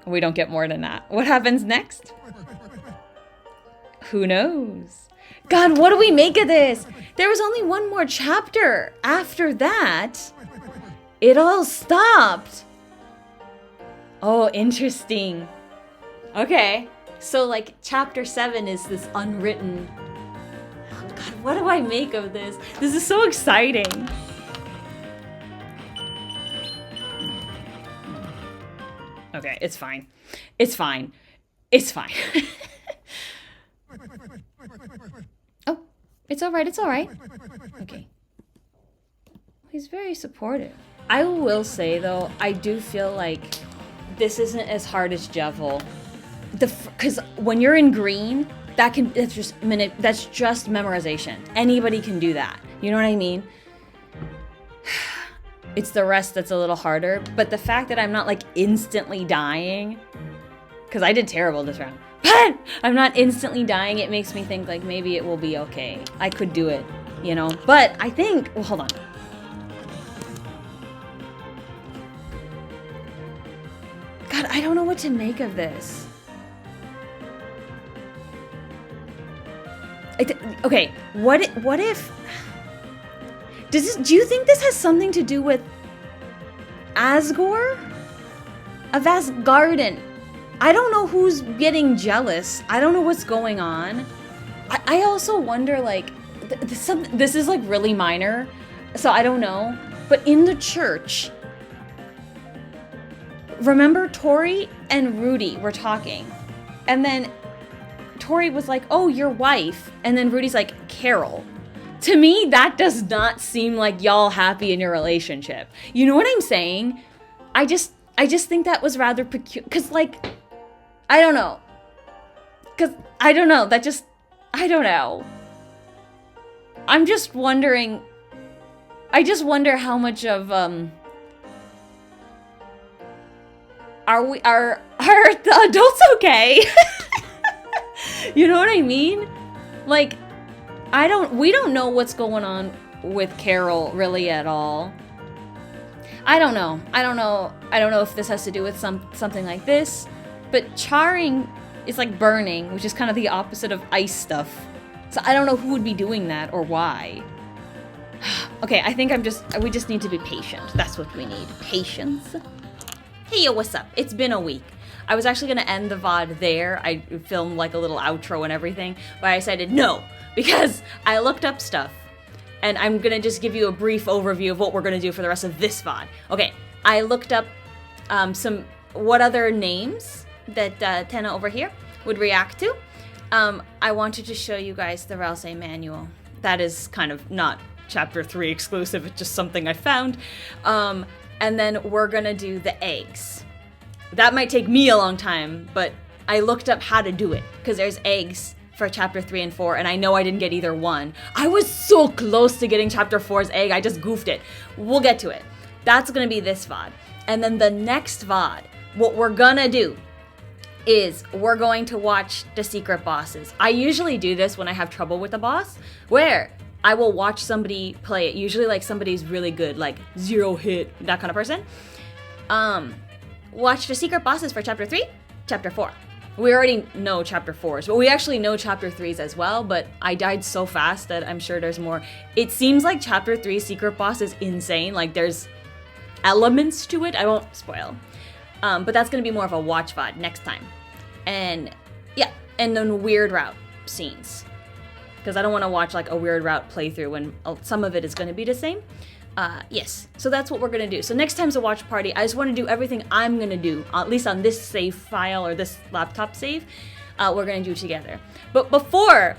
S1: We don't get more than that. What happens next? Who knows? God, what do we make of this? There was only one more chapter. After that, it all stopped. Oh, interesting. Okay. So, like, chapter 7 is this unwritten... Oh, God, what do I make of this? This is so exciting. Okay, it's fine. It's fine. It's fine. Oh, it's alright, it's alright. Okay. He's very supportive. I will say, though, I do feel like this isn't as hard as Jevil. Because when you're in green, that's just memorization. Anybody can do that. You know what I mean? It's the rest that's a little harder, but the fact that I'm not like instantly dying, because I did terrible this round, but I'm not instantly dying, it makes me think like maybe it will be okay. I could do it, you know? But I think, well, hold on. God, I don't know what to make of this. Okay, what if... Do you think this has something to do with Asgore? A vast garden. I don't know who's getting jealous. I don't know what's going on. I also wonder, like, this is like really minor, so I don't know. But in the church, remember Tori and Rudy were talking, and then Tori was like, "Oh, your wife," and then Rudy's like, "Carol." To me, that does not seem like y'all happy in your relationship. You know what I'm saying? I just think that was rather peculiar. Cause like, I don't know. Cause I don't know. I don't know. I'm just wondering. I just wonder how much of are the adults okay? You know what I mean? Like, we don't know what's going on with Carol really at all. I don't know if this has to do with something like this, but charring is like burning, which is kind of the opposite of ice stuff. So I don't know who would be doing that or why. Okay, I think we just need to be patient. That's what we need. Patience. Hey, yo, what's up? It's been a week. I was actually going to end the VOD there. I filmed like a little outro and everything, but I decided no, because I looked up stuff, and I'm going to just give you a brief overview of what we're going to do for the rest of this VOD. Okay, I looked up what other names that Tenna over here would react to. I wanted to show you guys the Rouse manual. That is kind of not Chapter 3 exclusive, it's just something I found. And then we're going to do the eggs. That might take me a long time, but I looked up how to do it, because there's eggs for Chapter 3 and 4, and I know I didn't get either one. I was so close to getting Chapter 4's egg, I just goofed it. We'll get to it. That's gonna be this VOD. And then the next VOD, what we're gonna do is we're going to watch the secret bosses. I usually do this when I have trouble with a boss, where I will watch somebody play it. Usually like somebody's really good, like 0 hit, that kind of person. Watch the secret bosses for chapter 3, chapter 4. We already know chapter 4s, but we actually know chapter 3s as well, but I died so fast that I'm sure there's more. It seems like chapter 3 secret boss is insane. Like there's elements to it. I won't spoil. But that's going to be more of a watch VOD next time. And yeah, and then weird route scenes. Because I don't want to watch like a weird route playthrough when some of it is going to be the same. Yes, so that's what we're going to do. So next time's a watch party. I just want to do everything I'm going to do, at least on this save file or this laptop save, we're going to do together. But before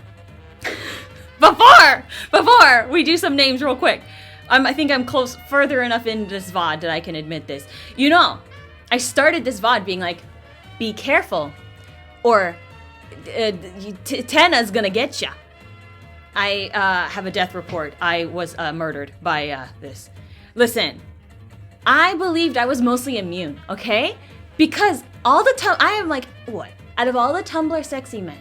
S1: we do some names real quick, I think I'm further enough in this VOD that I can admit this. You know, I started this VOD being like, be careful, or Tenna's gonna get ya. I have a death report. I was murdered by this. Listen, I believed I was mostly immune, okay? Because all the time, I am like, what? Out of all the Tumblr sexy men,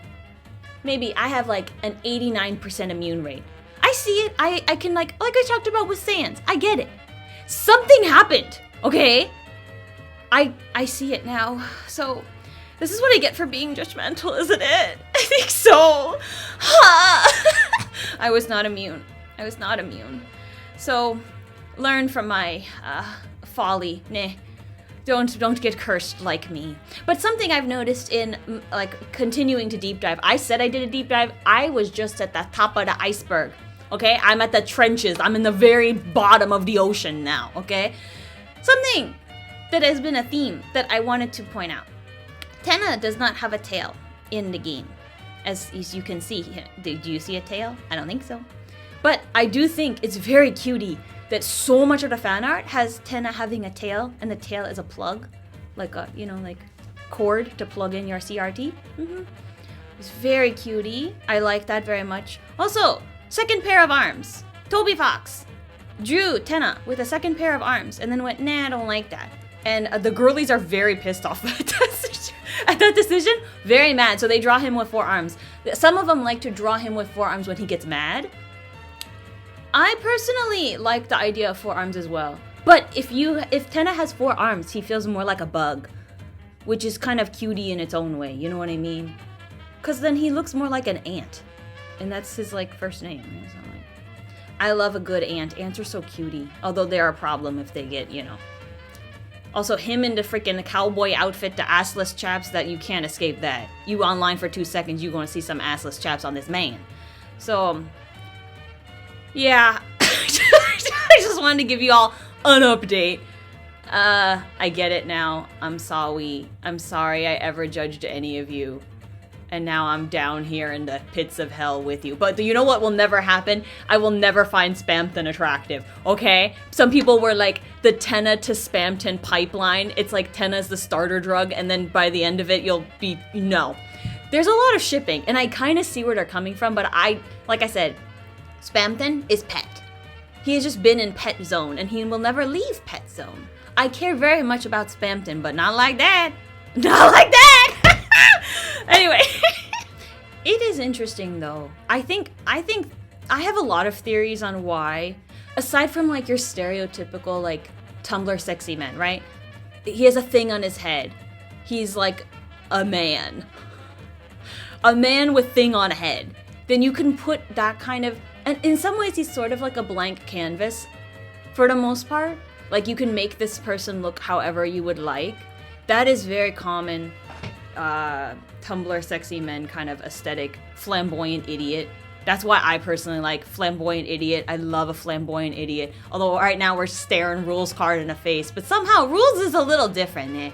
S1: maybe I have like an 89% immune rate. I see it. I can like I talked about with Sans. I get it. Something happened, okay? I see it now. So this is what I get for being judgmental, isn't it? I think so. I was not immune. So learn from my folly. Nah. Don't get cursed like me. But something I've noticed in like continuing to deep dive. I said I did a deep dive. I was just at the top of the iceberg. Okay? I'm at the trenches. I'm in the very bottom of the ocean now, okay? Something that has been a theme that I wanted to point out. Tenna does not have a tail in the game. As you can see, do you see a tail? I don't think so. But I do think it's very cutie that so much of the fan art has Tenna having a tail, and the tail is a plug, like a, like cord to plug in your CRT. It's very cutie. I like that very much. Also, second pair of arms. Toby Fox drew Tenna with a second pair of arms and then went, nah, I don't like that. And the girlies are very pissed off at that decision. Very mad. So they draw him with 4 arms. Some of them like to draw him with 4 arms when he gets mad. I personally like the idea of 4 arms as well. But if Tenna has 4 arms, he feels more like a bug, which is kind of cutie in its own way. You know what I mean? Because then he looks more like an ant, and that's his like first name. So, like, I love a good ant. Ants are so cutie. Although they're a problem if they get, Also, him in the freaking cowboy outfit, the assless chaps, that you can't escape that. You online for 2 seconds, you're going to see some assless chaps on this man. So, yeah. I just wanted to give you all an update. I get it now. I'm sorry. I'm sorry I ever judged any of you. And now I'm down here in the pits of hell with you. But you know what will never happen? I will never find Spamton attractive, okay? Some people were like, the Tenna to Spamton pipeline. It's like Tenna's the starter drug, and then by the end of it, you'll be, no. There's a lot of shipping, and I kind of see where they're coming from, but like I said, Spamton is pet. He has just been in pet zone, and he will never leave pet zone. I care very much about Spamton, but not like that. Not like that! Anyway, it is interesting though. I think I have a lot of theories on why, aside from like your stereotypical like Tumblr sexy men, right? He has a thing on his head. He's like a man with thing on head. Then you can put that kind of, and in some ways he's sort of like a blank canvas for the most part. Like you can make this person look however you would like. That is very common Tumblr sexy men kind of aesthetic. Flamboyant idiot. That's why I personally like flamboyant idiot. I love a flamboyant idiot. Although right now we're staring Rules card in the face. But somehow Rules is a little different, eh?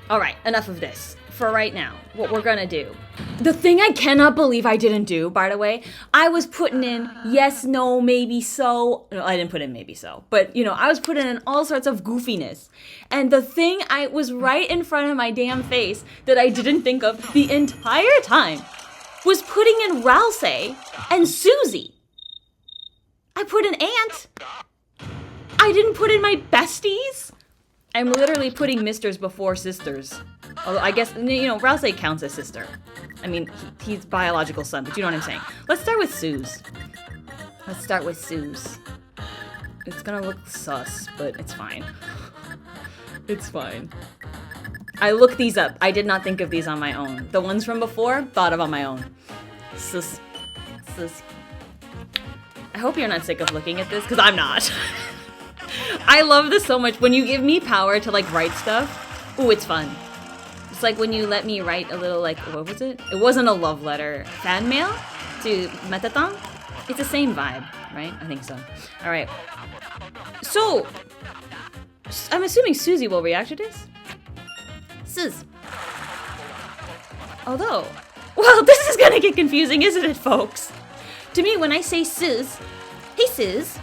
S1: Alright, enough of this. For right now, what we're gonna do. The thing I cannot believe I didn't do, by the way, I was putting in yes, no, maybe so. No, I didn't put in maybe so. But, I was putting in all sorts of goofiness. And the thing I was right in front of my damn face that I didn't think of the entire time was putting in Ralsei and Susie. I put an ant. I didn't put in my besties. I'm literally putting misters before sisters. Although I guess, you know, Rouse counts as sister. I mean, he's biological son, but you know what I'm saying. Let's start with Suze. Let's start with Suze. It's gonna look sus, but it's fine. It's fine. I looked these up. I did not think of these on my own. The ones from before, thought of on my own. Sus. Sus. I hope you're not sick of looking at this, because I'm not. I love this so much. When you give me power to, like, write stuff, ooh, it's fun. It's like when you let me write a little, like, what was it? It wasn't a love letter. Fan mail to Metatron? It's the same vibe, right? I think so. All right. So, I'm assuming Susie will react to this. Suze. Although, well, this is gonna get confusing, isn't it, folks? To me, when I say Suze, hey Suze,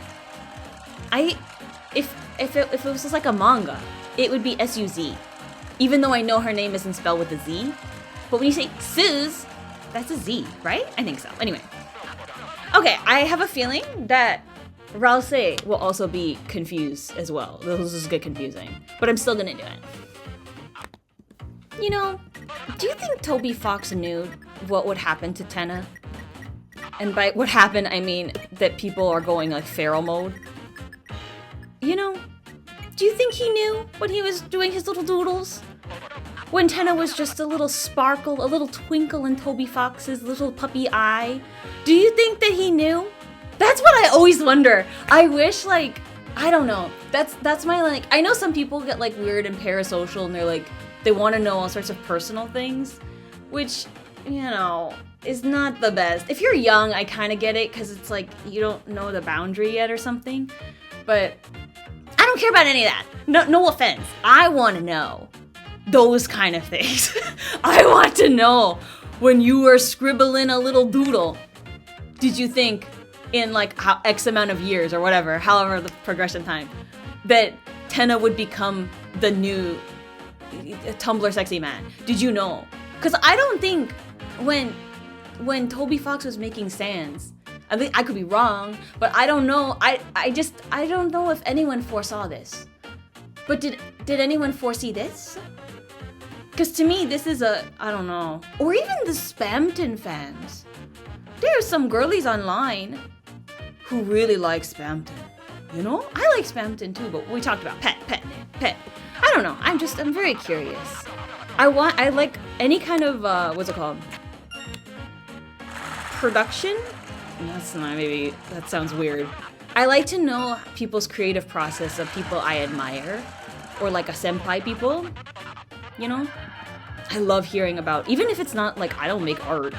S1: if it was just like a manga, it would be S-U-Z. Even though I know her name isn't spelled with a Z. But when you say Suze, that's a Z, right? I think so. Anyway. Okay, I have a feeling that Rouse will also be confused as well. This is get confusing. But I'm still gonna do it. You know, do you think Toby Fox knew what would happen to Tenna? And by what happened, I mean that people are going like feral mode. You know, do you think he knew when he was doing his little doodles? When Tenna was just a little sparkle, a little twinkle in Toby Fox's little puppy eye? Do you think that he knew? That's what I always wonder. I wish, like, I don't know. That's my, like, I know some people get, like, weird and parasocial and they're, like, they want to know all sorts of personal things, which, you know, is not the best. If you're young, I kind of get it because it's, like, you don't know the boundary yet or something. But I don't care about any of that. No offense. I want to know those kind of things. I want to know when you were scribbling a little doodle, did you think in like X amount of years or whatever, however the progression time, that Tenna would become the new Tumblr sexy man? Did you know? Because I don't think when Toby Fox was making stands, I mean, I could be wrong, but I don't know. I don't know if anyone foresaw this. But did anyone foresee this? Because to me, this is I don't know. Or even the Spamton fans. There are some girlies online who really like Spamton. You know? I like Spamton too, but we talked about pet. I don't know. I'm very curious. I like any kind of, what's it called? Production? That's not, maybe, that sounds weird. I like to know people's creative process of people I admire. Or like a senpai people. You know? I love hearing about, even if it's not like I don't make art,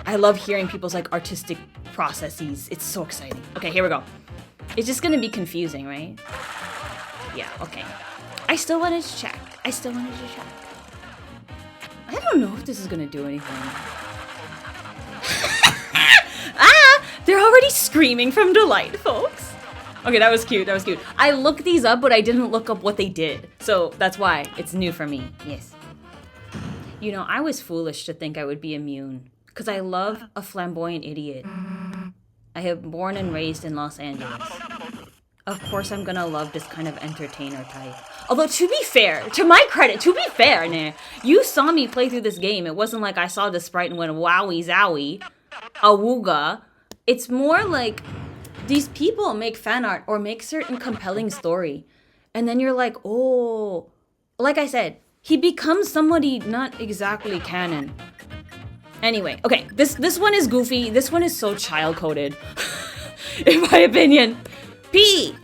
S1: I love hearing people's like artistic processes. It's so exciting. Okay, here we go. It's just gonna be confusing, right? Yeah, okay. I still wanted to check. I don't know if this is gonna do anything. Ah! They're already screaming from delight, folks. Okay, that was cute. I looked these up, but I didn't look up what they did. So that's why it's new for me. Yes. You know, I was foolish to think I would be immune. Because I love a flamboyant idiot. I have born and raised in Los Angeles. Of course I'm gonna love this kind of entertainer type. Although, to be fair, to my credit, nah, you saw me play through this game. It wasn't like I saw the sprite and went, wowie zowie, awooga. It's more like these people make fan art or make certain compelling story. And then you're like, oh, like I said, he becomes somebody not exactly canon. Anyway, okay, this one is goofy. This one is so child-coded, in my opinion. P.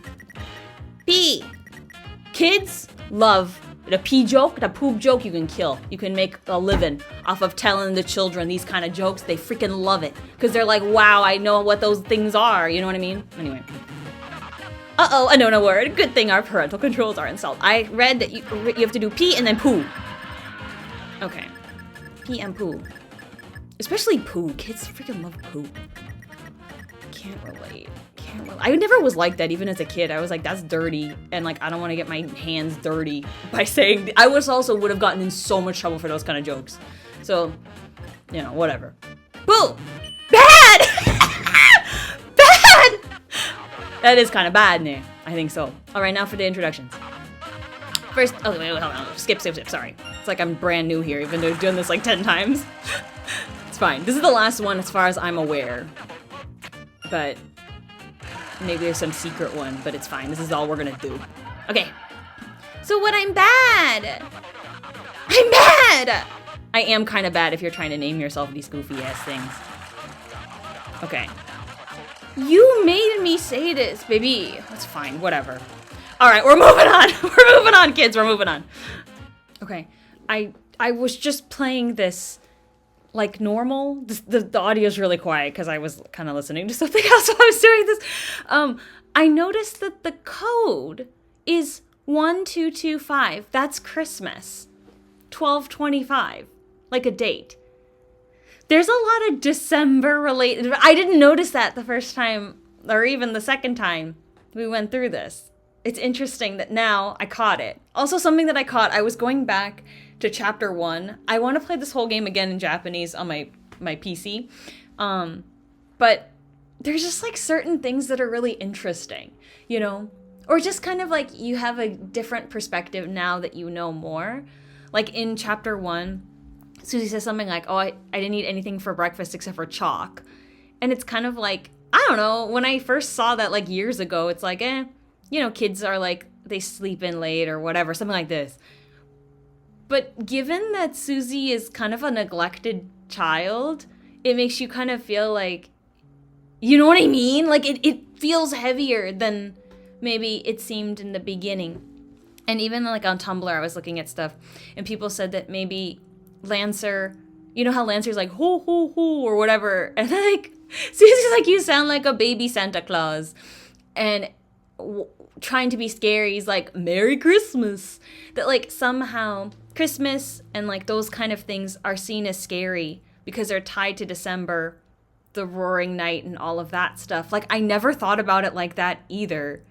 S1: Kids love the pee joke, the poop joke. You can kill. You can make a living off of telling the children these kind of jokes. They freaking love it because they're like, wow, I know what those things are. You know what I mean? Anyway. Uh-oh, I know no word. Good thing our parental controls are installed. I read that you have to do pee and then poo. Okay. Pee and poo. Especially poo. Kids freaking love poo. Can't relate. I never was like that even as a kid. I was like, that's dirty. And like, I don't want to get my hands dirty by saying... I would have gotten in so much trouble for those kind of jokes. So, you know, whatever. Boo! Bad! Bad! That is kind of bad, Nick. I think so. All right, now for the introductions. First, oh, wait, hold on. Skip, sorry. It's like I'm brand new here, even though I've done this like 10 times. It's fine. This is the last one as far as I'm aware. But maybe there's some secret one, but it's fine. This is all we're gonna do. Okay. So when I'm bad. I'm bad! I am kind of bad if you're trying to name yourself these goofy ass things. Okay. You made me say this, baby. That's fine, whatever. All right, we're moving on. We're moving on, kids. We're moving on. Okay, I was just playing this like normal. The audio is really quiet because I was kind of listening to something else while I was doing this. I noticed that the code is 1225. That's Christmas. 1225, like a date. There's a lot of December related. I didn't notice that the first time, or even the second time we went through this. It's interesting that now I caught it. Also, something that I caught, I was going back to chapter 1. I want to play this whole game again in Japanese on my PC. But there's just like certain things that are really interesting, you know? Or just kind of like you have a different perspective now that you know more. Like in chapter 1, Susie says something like, oh, I didn't eat anything for breakfast except for chalk. And it's kind of like, I don't know, when I first saw that like years ago, it's like, you know, kids are like, they sleep in late or whatever, something like this. But given that Susie is kind of a neglected child, it makes you kind of feel like, you know what I mean? Like it feels heavier than maybe it seemed in the beginning. And even like on Tumblr, I was looking at stuff and people said that maybe Lancer, you know how Lancer's like, hoo, hoo, hoo, or whatever. And like, Susie's like, you sound like a baby Santa Claus. And trying to be scary, he's like, Merry Christmas. That like somehow Christmas and like those kind of things are seen as scary because they're tied to December, the roaring night and all of that stuff. Like I never thought about it like that either.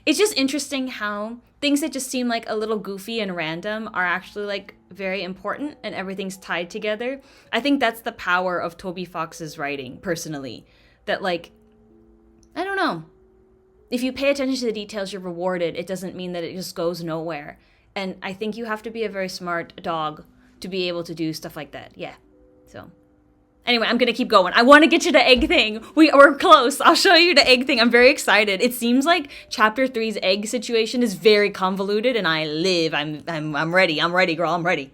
S1: It's just interesting how things that just seem like a little goofy and random are actually like very important and everything's tied together. I think that's the power of Toby Fox's writing, personally. That like, I don't know. If you pay attention to the details, you're rewarded. It doesn't mean that it just goes nowhere. And I think you have to be a very smart dog to be able to do stuff like that. Yeah. So anyway, I'm going to keep going. I want to get you the egg thing. We're close. I'll show you the egg thing. I'm very excited. It seems like chapter 3's egg situation is very convoluted and I live. I'm ready. I'm ready, girl. I'm ready.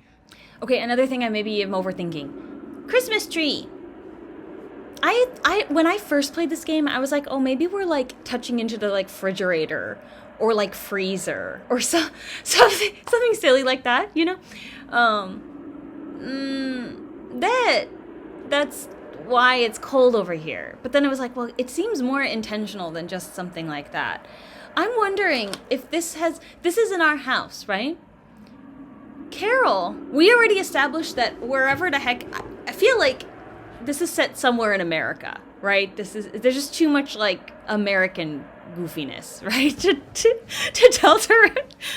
S1: Okay, another thing I maybe am overthinking. Christmas tree. I when I first played this game, I was like, oh, maybe we're like touching into the like refrigerator or like freezer or something silly like that, you know? That's why it's cold over here. But then I was like, well, it seems more intentional than just something like that. I'm wondering if this is in our house, right? Carol, we already established that wherever the heck, I feel like this is set somewhere in America, right? There's just too much like American goofiness, right? to Deltarune,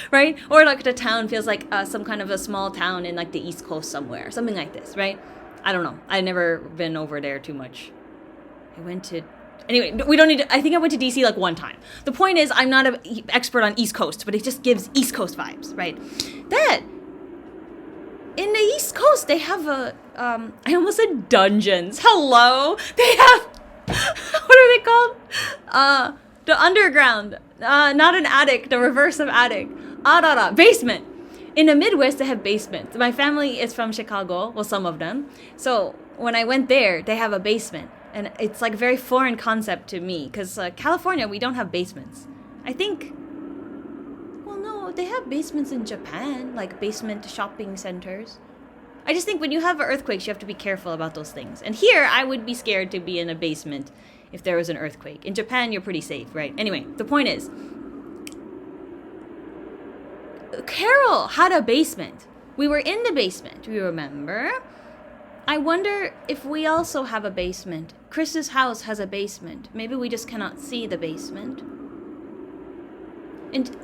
S1: right? Or like the town feels like some kind of a small town in like the East Coast somewhere, something like this, right? I don't know. I've never been over there too much. Anyway, we don't need to, I think I went to DC like one time. The point is, I'm not an expert on East Coast, but it just gives East Coast vibes, right? In the East Coast, they have I almost said dungeons. Hello? They have, what are they called? The underground. Not an attic, the reverse of attic. Basement. In the Midwest, they have basements. My family is from Chicago, well, some of them. So when I went there, they have a basement. And it's like a very foreign concept to me, because California, we don't have basements. I think, well, no, they have basements in Japan, like basement shopping centers. I just think when you have earthquakes, you have to be careful about those things. And here, I would be scared to be in a basement if there was an earthquake. In Japan, you're pretty safe, right? Anyway, the point is, Carol had a basement. We were in the basement, you remember? I wonder if we also have a basement. Chris's house has a basement. Maybe we just cannot see the basement. And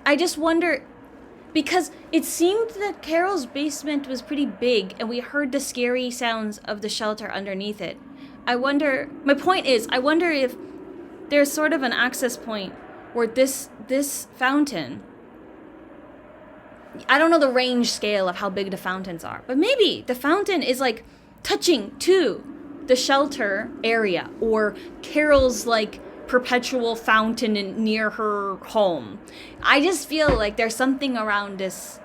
S1: I just wonder, because it seemed that Carol's basement was pretty big and we heard the scary sounds of the shelter underneath it. My point is, I wonder if there's sort of an access point where this fountain, I don't know the range scale of how big the fountains are, but maybe the fountain is like touching to the shelter area, or Carol's like perpetual fountain near her home. I just feel like there's something around this.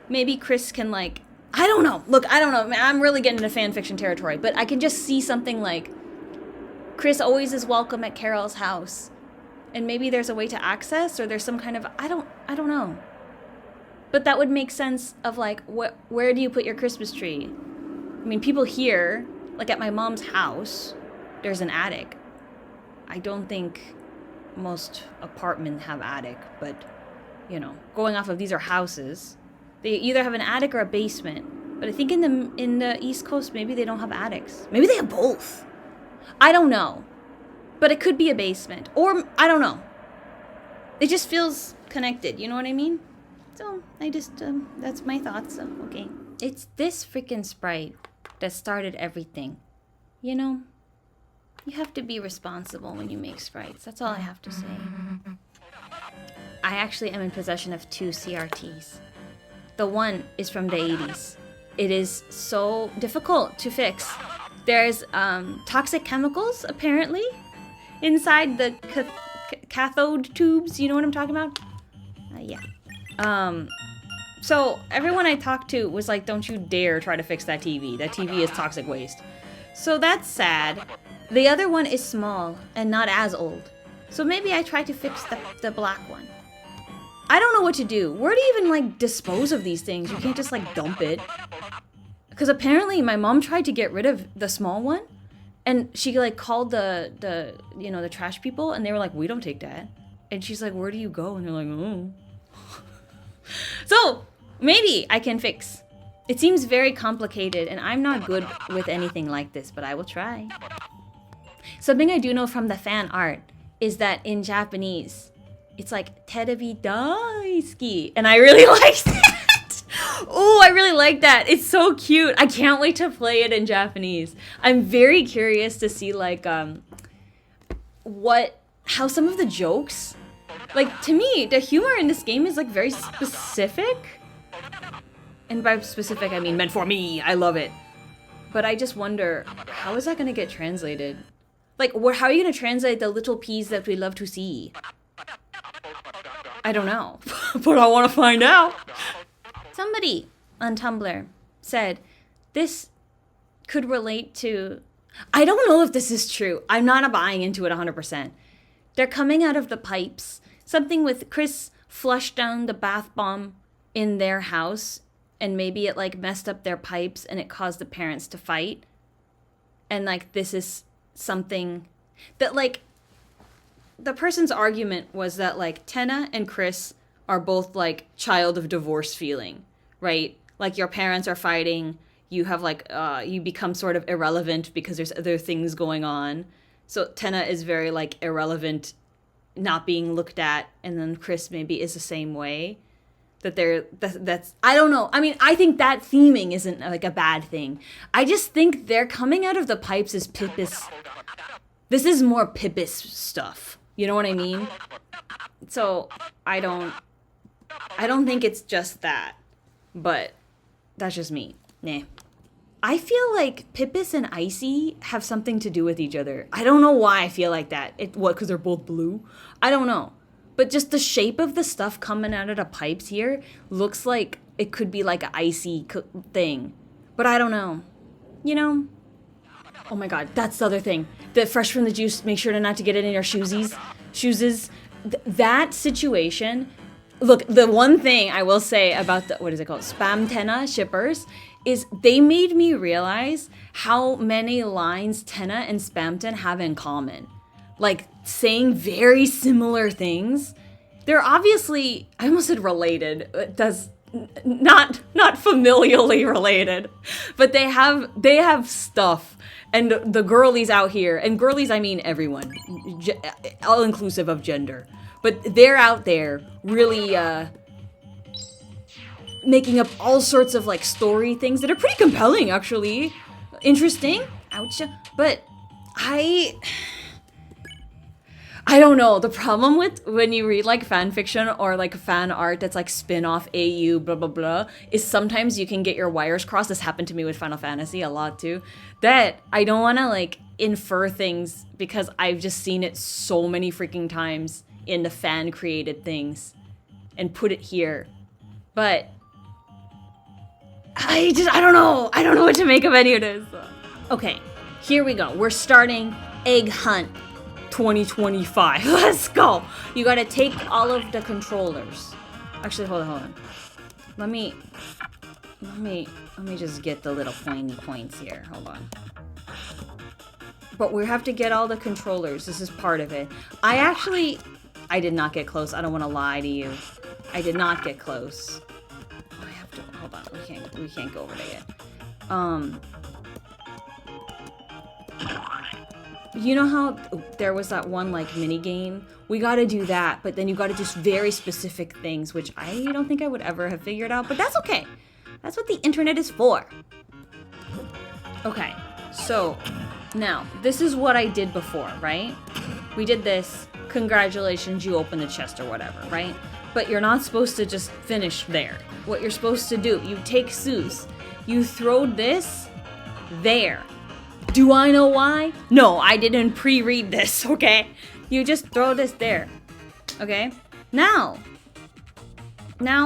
S1: Maybe Chris can like, I don't know. Look, I don't know. I'm really getting into fan fiction territory, but I can just see something like Chris always is welcome at Carol's house, and maybe there's a way to access, or there's some kind of, I don't know. But that would make sense of like, where do you put your Christmas tree? I mean, people here, like at my mom's house, there's an attic. I don't think most apartments have attic, but, you know, going off of these are houses. They either have an attic or a basement. But I think in the East Coast, maybe they don't have attics. Maybe they have both. I don't know. But it could be a basement. Or, I don't know. It just feels connected, you know what I mean? So, I just, that's my thoughts, so, okay. It's this freaking Sprite that started everything. You know? You have to be responsible when you make Sprites. That's all I have to say. I actually am in possession of 2 CRTs. The one is from the 80s. It is so difficult to fix. There's toxic chemicals, apparently, inside the cathode tubes. You know what I'm talking about? Yeah. So everyone I talked to was like, don't you dare try to fix that TV. That TV is toxic waste. So that's sad. The other one is small and not as old. So maybe I try to fix the black one. I don't know what to do. Where do you even like dispose of these things? You can't just like dump it. Because apparently my mom tried to get rid of the small one, and she like called the you know, the trash people, and they were like, we don't take that. And she's like, where do you go? And they're like, oh. So maybe I can fix. It seems very complicated, and I'm not good with anything like this, but I will try. Something I do know from the fan art is that in Japanese, it's like terebi daisuki, and I really like that. Oh, I really like that. It's so cute. I can't wait to play it in Japanese. I'm very curious to see like how some of the jokes, like to me, the humor in this game is like very specific. And by specific, I mean meant for me. I love it. But I just wonder, how is that going to get translated? Like, how are you going to translate the little peas that we love to see? I don't know, but I want to find out. Somebody on Tumblr said this could relate to... I don't know if this is true. I'm not buying into it 100%. They're coming out of the pipes. Something with Chris flushed down the bath bomb in their house, and maybe it like messed up their pipes and it caused the parents to fight. And like this is something that like... The person's argument was that, like, Tenna and Chris are both, like, child of divorce feeling, right? Like, your parents are fighting, you have, like, you become sort of irrelevant because there's other things going on. So Tenna is very, like, irrelevant, not being looked at, and then Chris maybe is the same way. That's I don't know. I mean, I think that theming isn't, like, a bad thing. I just think they're coming out of the pipes as Pippis. This is more Pippis stuff. You know what I mean? So, I don't think it's just that. But, that's just me. Nah. I feel like Pippis and Icy have something to do with each other. I don't know why I feel like that. What, because they're both blue? I don't know. But just the shape of the stuff coming out of the pipes here looks like it could be like an icy thing. But I don't know. You know? Oh my god, that's the other thing. The fresh from the juice, make sure not to get it in your shoesies. That situation. Look, the one thing I will say about the, what is it called? Spam Tenna shippers is they made me realize how many lines Tenna and Spamton have in common. Like, saying very similar things. They're obviously, I almost said related. It does not familially related, but they have stuff. And the girlies out here, and girlies I mean everyone, all inclusive of gender, but they're out there really making up all sorts of like story things that are pretty compelling, actually, interesting. Ouch. But I don't know. The problem with when you read like fan fiction or like fan art that's like spin-off AU blah blah blah is sometimes you can get your wires crossed. This happened to me with Final Fantasy a lot too. That I don't want to like infer things because I've just seen it so many freaking times in the fan created things and put it here. But I don't know. I don't know what to make of any of this. Okay, here we go. We're starting Egg Hunt 2025. Let's go. You gotta take all of the controllers. Actually, hold on. Let me just get the little pointy points here. Hold on. But we have to get all the controllers. This is part of it. I did not get close. I don't want to lie to you. I did not get close. Oh, I have to, hold on. We can't go over there yet. You know how there was that one like mini game? We gotta do that, but then you gotta do very specific things, which I don't think I would ever have figured out, but that's okay. That's what the internet is for. Okay, so now this is what I did before, right? We did this. Congratulations, you open the chest or whatever, right? But you're not supposed to just finish there. What you're supposed to do, you take Seuss, you throw this there. Do I know why? No, I didn't pre-read this, okay? You just throw this there, okay? Now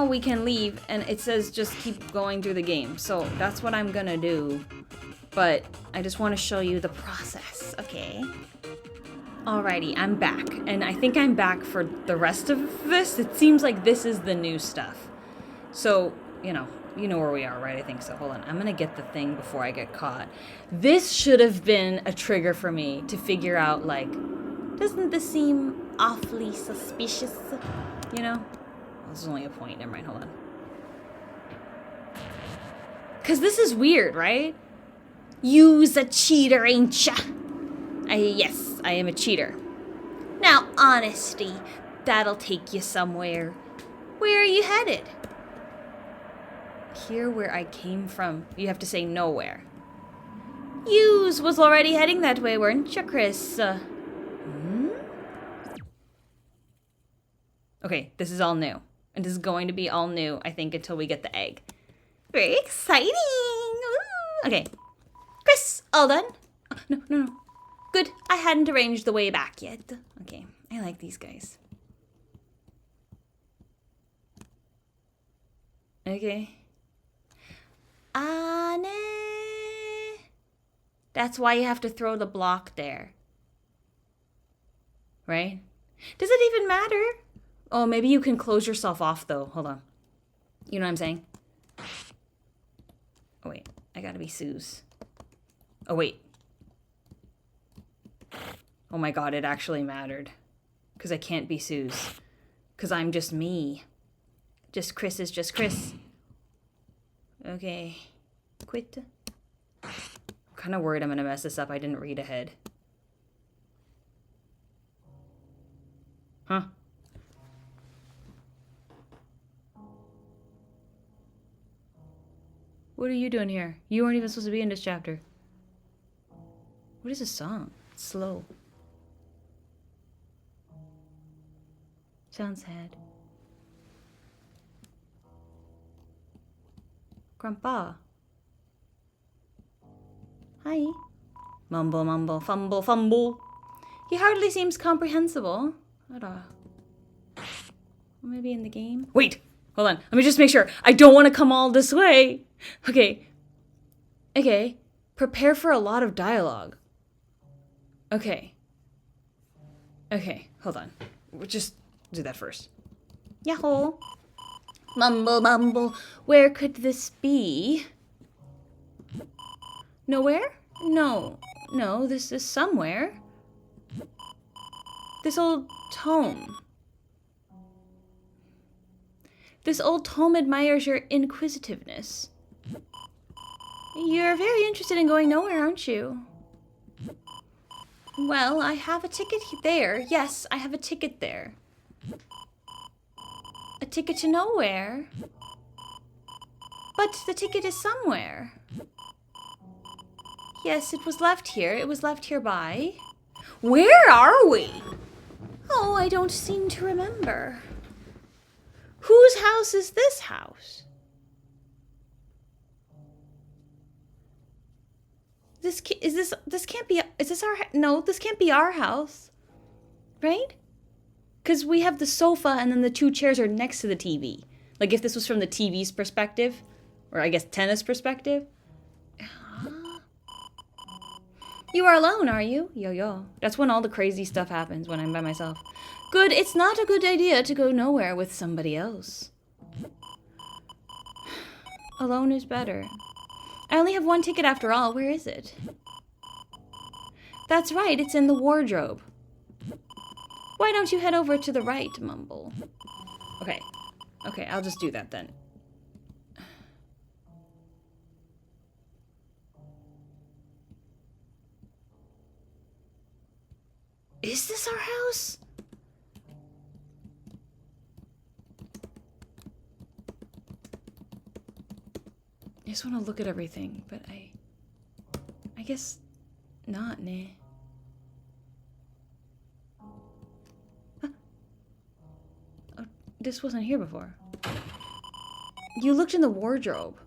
S1: we can leave, and it says just keep going through the game. So that's what I'm gonna do. But I just want to show you the process, okay? Alrighty, I'm back. And I think I'm back for the rest of this. It seems like this is the new stuff. So, you know where we are, right? I think so. Hold on. I'm gonna get the thing before I get caught. This should have been a trigger for me to figure out, like, doesn't this seem awfully suspicious? You know? Oh, this is only a point. Never mind. Hold on. Because this is weird, right? You's a cheater, ain't ya? Yes, I am a cheater. Now, honesty, that'll take you somewhere. Where are you headed? Here where I came from. You have to say nowhere. Yous was already heading that way, weren't you, Chris? Okay, this is all new. And this is going to be all new, I think, until we get the egg. Very exciting! Ooh. Okay. Chris, all done? Oh, no. Good, I hadn't arranged the way back yet. Okay, I like these guys. Okay. Anne. That's why you have to throw the block there. Right? Does it even matter? Oh, maybe you can close yourself off, though. Hold on. You know what I'm saying? Oh, wait. I gotta be Suze. Oh, wait. Oh my god, it actually mattered. Because I can't be Suze. Because I'm just me. Just Chris is just Chris. Okay. Quit. I'm kind of worried I'm going to mess this up. I didn't read ahead. Huh? What are you doing here? You weren't even supposed to be in this chapter. What is this song? It's slow. Sounds sad. Grandpa. Hi. Mumble, mumble, fumble, fumble. He hardly seems comprehensible. Maybe in the game? Wait! Hold on. Let me just make sure. I don't want to come all this way. Okay. Okay. Prepare for a lot of dialogue. Okay. Okay. Hold on. We'll just do that first. Yahoo! Mumble, mumble. Where could this be? Nowhere? No. No, this is somewhere. This old tome. This old tome admires your inquisitiveness. You're very interested in going nowhere, aren't you? Well, I have a ticket there. Yes, I have a ticket there. A ticket to nowhere. But the ticket is somewhere. Yes, it was left here. It was left here by... Where are we? Oh, I don't seem to remember. Whose house is this house? This can't be, is this our, no, this can't be our house, right? Because we have the sofa and then the 2 chairs are next to the TV. Like if this was from the TV's perspective, or I guess Tenna's perspective. You are alone, are you? Yo. That's when all the crazy stuff happens, when I'm by myself. Good, it's not a good idea to go nowhere with somebody else. Alone is better. I only have 1 ticket after all. Where is it? That's right, it's in the wardrobe. Why don't you head over to the right, Mumble? Okay, I'll just do that then. Is this our house? I just want to look at everything, but I guess not, nah. Huh? Oh, this wasn't here before. You looked in the wardrobe.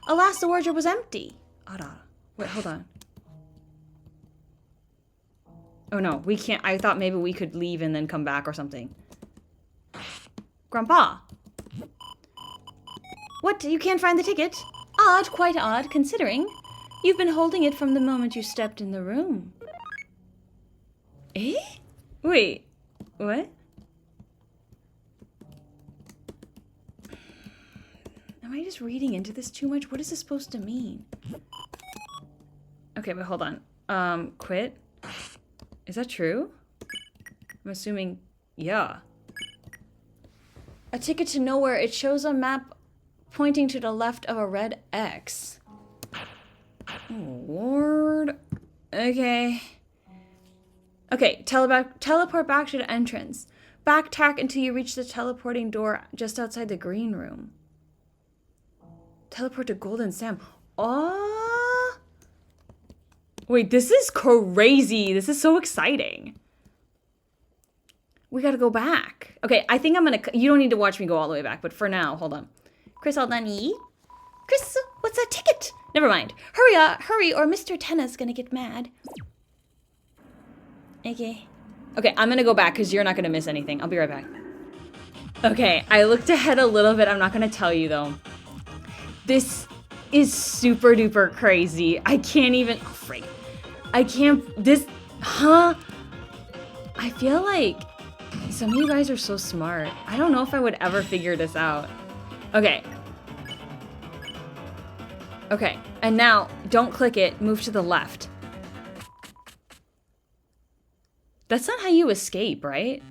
S1: Alas, the wardrobe was empty. Wait, hold on. Oh no, we can't. I thought maybe we could leave and then come back or something. Grandpa! What? You can't find the ticket? Odd, quite odd, considering you've been holding it from the moment you stepped in the room. Eh? Wait, what? Am I just reading into this too much? What is this supposed to mean? Okay, but hold on. Quit? Is that true? I'm assuming, yeah. A ticket to nowhere. It shows a map pointing to the left of a red X. Oh, Lord. Okay. Okay, teleport back to the entrance. Backtrack until you reach the teleporting door just outside the green room. Teleport to Golden Sam. Oh! Wait, this is crazy. This is so exciting. We gotta go back. Okay, I think I'm gonna... You don't need to watch me go all the way back, but for now, hold on. Chris, all done eat? Chris, what's that ticket? Never mind. Hurry, or Mr. Tenna's gonna get mad. Okay. Okay, I'm gonna go back because you're not gonna miss anything. I'll be right back. Okay, I looked ahead a little bit. I'm not gonna tell you, though. This is super duper crazy. I can't even... Oh, freak. I can't... This... Huh? I feel like some of you guys are so smart. I don't know if I would ever figure this out. Okay. Okay, and now, don't click it. Move to the left. That's not how you escape, right?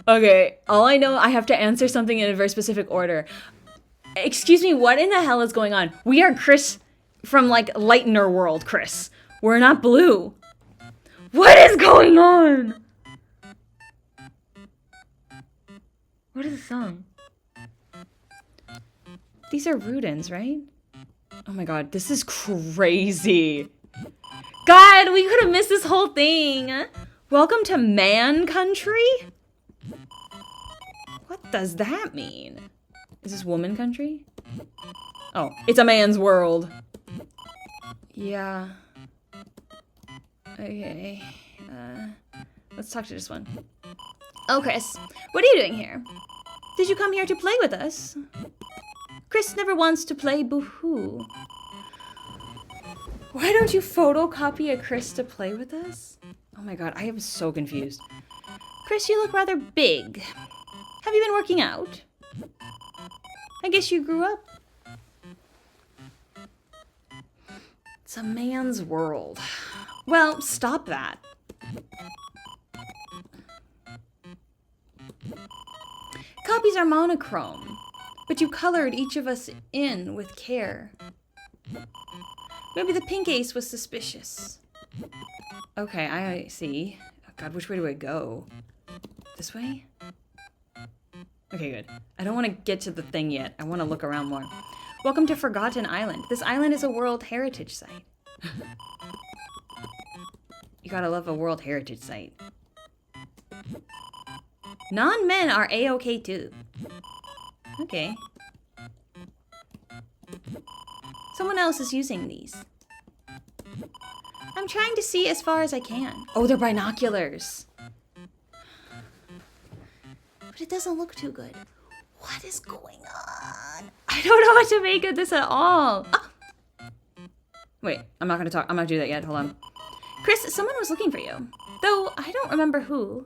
S1: Okay, all I know, I have to answer something in a very specific order. Excuse me, what in the hell is going on? We are Chris from, like, Lightener World, Chris. We're not Blue. What is going on? What is the song? These are Rudens, right? Oh my god, this is crazy. God, we could have missed this whole thing. Welcome to Man Country? What does that mean? Is this woman country? Oh, it's a man's world. Yeah. Okay. Let's talk to this one. Oh, Chris, what are you doing here? Did you come here to play with us? Chris never wants to play boo-hoo. Why don't you photocopy a Chris to play with us? Oh my god, I am so confused. Chris, you look rather big. Have you been working out? I guess you grew up. It's a man's world. Well, stop that. Copies are monochrome, but you colored each of us in with care. Maybe the pink ace was suspicious. Okay, I see. Oh god, which way do I go? This way? Okay, good. I don't want to get to the thing yet. I want to look around more. Welcome to Forgotten Island. This island is a World Heritage Site. You gotta love a World Heritage Site. Non-men are A-okay too. Okay. Someone else is using these. I'm trying to see as far as I can. Oh, they're binoculars. But it doesn't look too good. What is going on? I don't know what to make of this at all. Ah! Wait, I'm not gonna talk. I'm not gonna do that yet. Hold on. Chris, someone was looking for you. Though I don't remember who.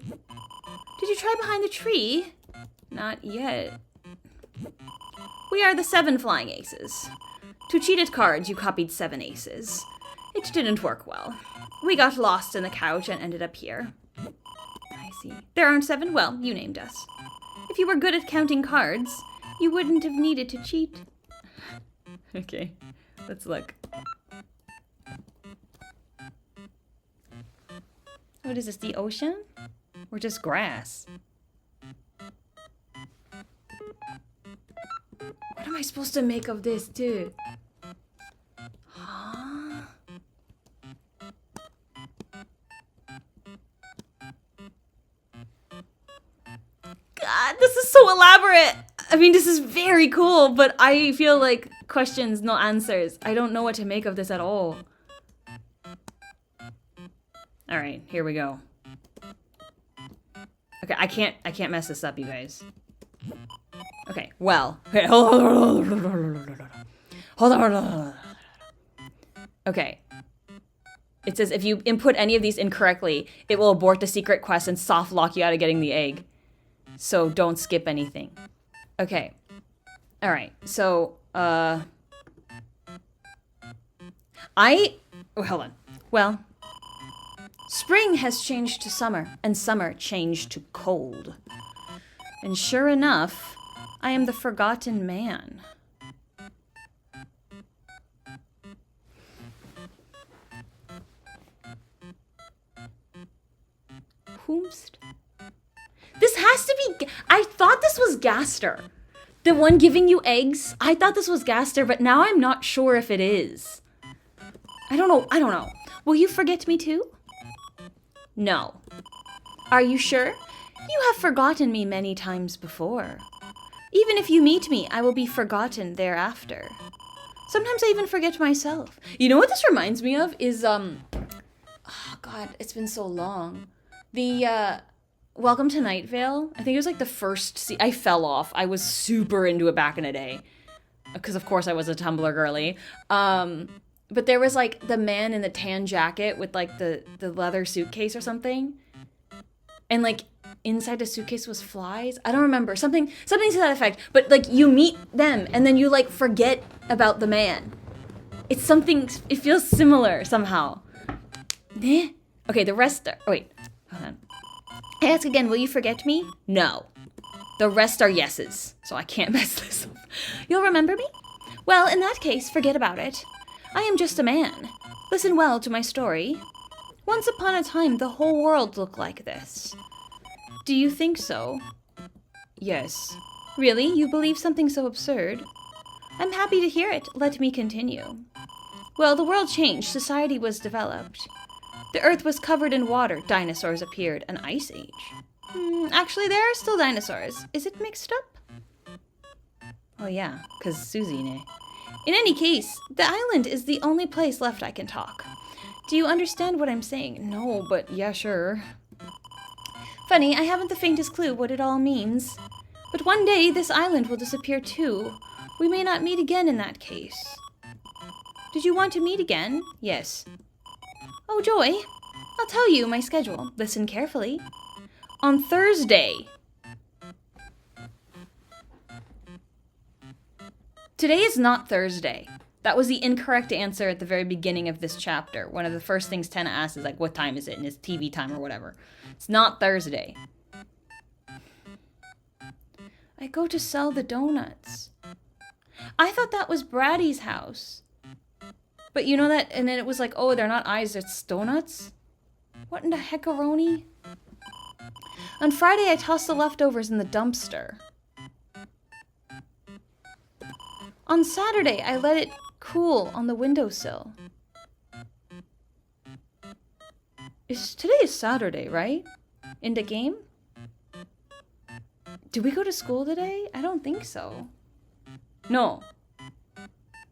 S1: Did you try behind the tree? Not yet. We are the 7 flying aces. To cheat at cards, you copied 7 aces. It didn't work well. We got lost in the couch and ended up here. I see. There aren't 7? Well, you named us. If you were good at counting cards, you wouldn't have needed to cheat. Okay, let's look. What is this, the ocean? Or just grass? What am I supposed to make of this, too? Huh? God, this is so elaborate! I mean, this is very cool, but I feel like questions, no answers. I don't know what to make of this at all. Alright, here we go. Okay, I can't mess this up, you guys. Okay, well. Okay, hold on. Okay. It says if you input any of these incorrectly, it will abort the secret quest and soft lock you out of getting the egg. So don't skip anything. Okay. Alright, so, oh, hold on. Well, spring has changed to summer, and summer changed to cold. And sure enough, I am the forgotten man. Whomst? This has to be... I thought this was Gaster. The one giving you eggs? I thought this was Gaster, but now I'm not sure if it is. I don't know. Will you forget me too? No. Are you sure? You have forgotten me many times before. Even if you meet me, I will be forgotten thereafter. Sometimes I even forget myself. You know what this reminds me of is, oh God, it's been so long. The, Welcome to Night Vale. I think it was like the first I fell off. I was super into it back in the day. Because of course I was a Tumblr girly. But there was like the man in the tan jacket with like the leather suitcase or something. And like inside the suitcase was flies. I don't remember. Something to that effect. But like you meet them and then you like forget about the man. It's something, it feels similar somehow. Okay, the rest are, oh wait, hold on. I ask again, will you forget me? No. The rest are yeses, so I can't mess this up. You'll remember me? Well, in that case, forget about it. I am just a man. Listen well to my story. Once upon a time, the whole world looked like this. Do you think so? Yes. Really? You believe something so absurd? I'm happy to hear it. Let me continue. Well, the world changed. Society was developed. The earth was covered in water. Dinosaurs appeared. An ice age. Actually, there are still dinosaurs. Is it mixed up? Oh yeah, because Susie, ne? In any case, the island is the only place left I can talk. Do you understand what I'm saying? No, but yeah, sure. Funny, I haven't the faintest clue what it all means. But one day, this island will disappear too. We may not meet again in that case. Did you want to meet again? Yes. Oh, joy. I'll tell you my schedule. Listen carefully. On Thursday. Today is not Thursday. That was the incorrect answer at the very beginning of this chapter. One of the first things Tenna asks is like, what time is it? And it's TV time or whatever. It's not Thursday. I go to sell the donuts. I thought that was Brady's house. But you know that, and then it was like, oh, they're not eyes, it's donuts? What in the heckaroni? On Friday, I tossed the leftovers in the dumpster. On Saturday, I let it cool on the windowsill. Today is Saturday, right? In the game? Did we go to school today? I don't think so. No.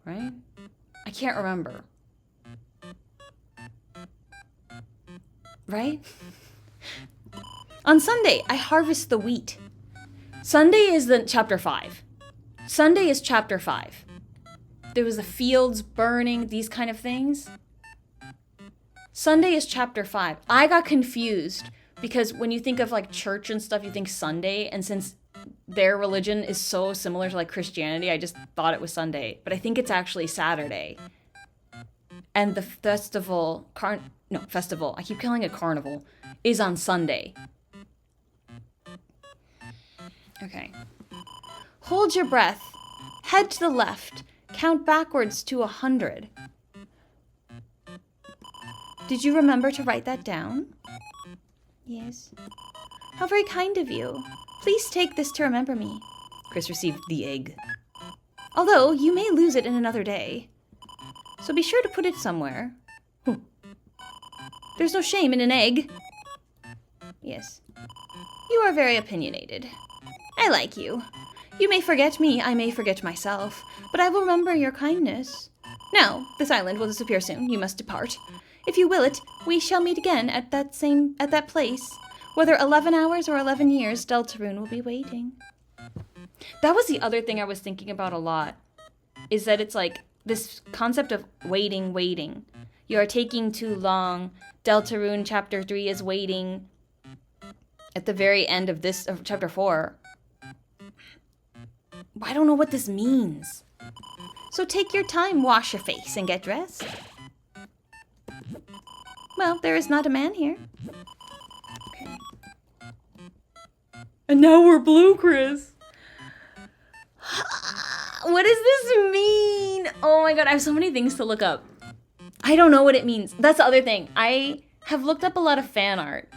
S1: Right? I can't remember. Right? On Sunday, I harvest the wheat. Sunday is the chapter 5. Sunday is chapter 5. There was the fields burning, these kind of things. Sunday is chapter 5. I got confused because when you think of like church and stuff, you think Sunday. And since their religion is so similar to like Christianity, I just thought it was Sunday. But I think it's actually Saturday. And the festival, I keep calling it carnival, is on Sunday. Okay. Hold your breath. Head to the left. Count backwards to 100. Did you remember to write that down? Yes. How very kind of you. Please take this to remember me. Chris received the egg. Although, you may lose it in another day. So be sure to put it somewhere. There's no shame in an egg. Yes. You are very opinionated. I like you. You may forget me, I may forget myself, but I will remember your kindness. Now, this island will disappear soon. You must depart. If you will it, we shall meet again at that place. Whether 11 hours or 11 years, Deltarune will be waiting. That was the other thing I was thinking about a lot, is that it's like this concept of waiting. You are taking too long. Deltarune chapter 3 is waiting. At the very end of chapter 4. I don't know what this means. So take your time, wash your face, and get dressed. Well, there is not a man here. Okay. And now we're blue, Chris. What does this mean? Oh my god, I have so many things to look up. I don't know what it means. That's the other thing. I have looked up a lot of fan art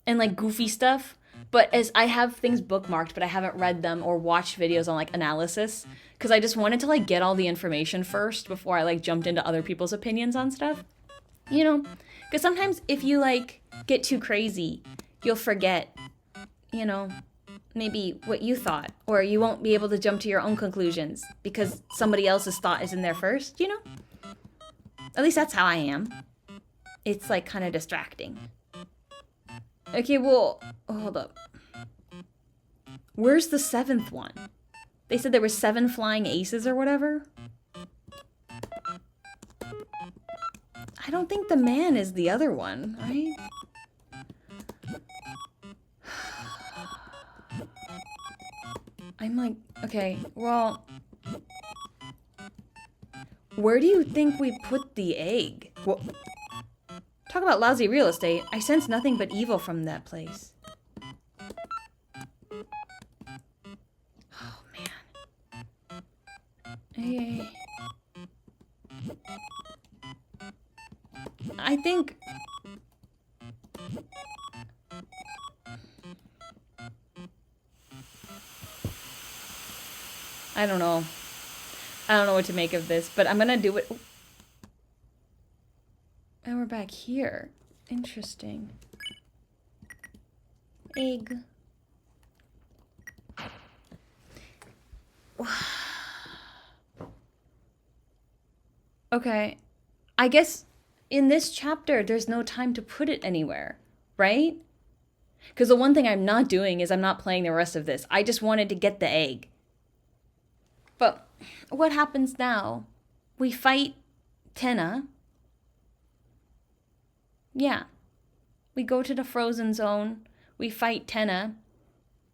S1: and like goofy stuff, but as I have things bookmarked, but I haven't read them or watched videos on like analysis because I just wanted to like get all the information first before I like jumped into other people's opinions on stuff. You know, because sometimes if you like get too crazy, you'll forget, you know, maybe what you thought, or you won't be able to jump to your own conclusions because somebody else's thought is in there first, you know? At least that's how I am. It's like kind of distracting. Okay, well, hold up. Where's the 7th one? They said there were 7 flying aces or whatever. I don't think the man is the other one, right? I'm like, okay, well, where do you think we put the egg? Well, talk about lousy real estate. I sense nothing but evil from that place. Oh, man. Hey. I think... I don't know. I don't know what to make of this, but I'm gonna do it. And we're back here. Interesting. Egg. Okay. I guess in this chapter, there's no time to put it anywhere, right? Because the one thing I'm not doing is I'm not playing the rest of this. I just wanted to get the egg. But what happens now? We fight Tenna. Yeah. We go to the frozen zone. We fight Tenna.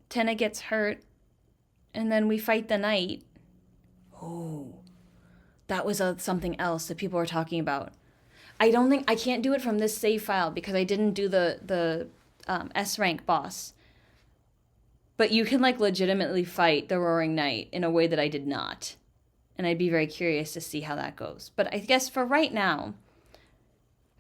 S1: Tenna gets hurt. And then we fight the knight. Oh. That was something else that people were talking about. I can't do it from this save file because I didn't do the S rank boss. But you can like legitimately fight the Roaring Knight in a way that I did not. And I'd be very curious to see how that goes. But I guess for right now,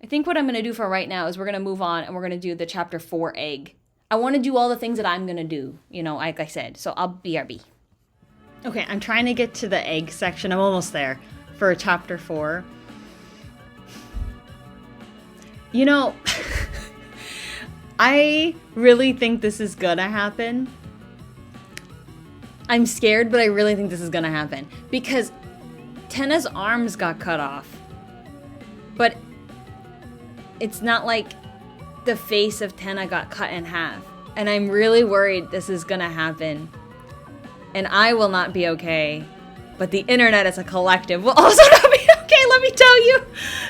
S1: I think what I'm going to do for right now is we're going to move on and we're going to do the chapter 4 egg. I want to do all the things that I'm going to do, you know, like I said. So I'll BRB. Okay, I'm trying to get to the egg section. I'm almost there for chapter 4. You know, I really think this is gonna happen. I'm scared, but I really think this is gonna happen. Because Tenna's arms got cut off. But it's not like the face of Tenna got cut in half. And I'm really worried this is gonna happen. And I will not be okay. But the internet as a collective will also not be okay, let me tell you.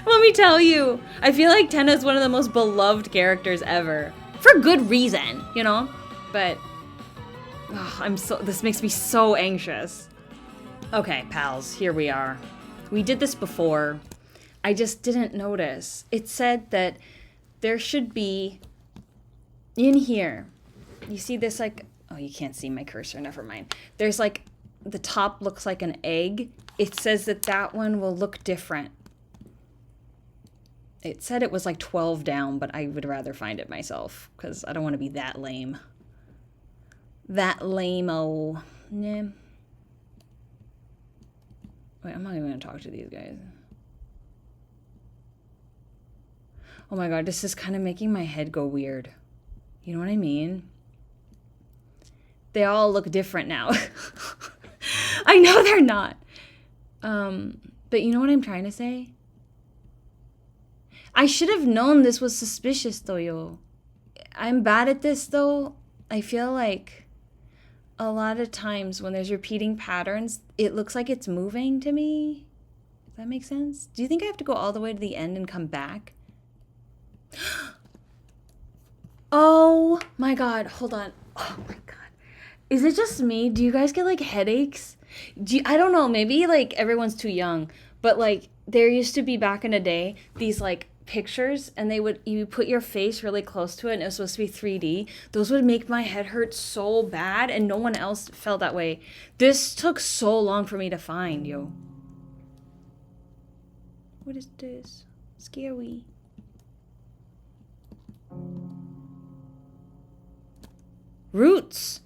S1: Let me tell you. I feel like Tenna is one of the most beloved characters ever. For good reason, you know? But this makes me so anxious. Okay, pals, here we are. We did this before. I just didn't notice. It said that there should be in here. You see this like, oh, you can't see my cursor, never mind. There's like, the top looks like an egg. It says that that one will look different. It said it was like 12 down, but I would rather find it myself because I don't want to be that lame. That lame-o. Nah. Wait, I'm not even going to talk to these guys. Oh my god, this is kind of making my head go weird. You know what I mean? They all look different now. I know they're not. But you know what I'm trying to say? I should have known this was suspicious, though, yo. I'm bad at this, though. I feel like a lot of times when there's repeating patterns, it looks like it's moving to me. Does that make sense? Do you think I have to go all the way to the end and come back? Oh my god, hold on. Oh my god. Is it just me? Do you guys get like headaches? I don't know, maybe like everyone's too young, but like there used to be back in the day these like pictures and you put your face really close to it and it was supposed to be 3D. Those would make my head hurt so bad and no one else felt that way. This took so long for me to find, yo. What is this? Scary. Roots.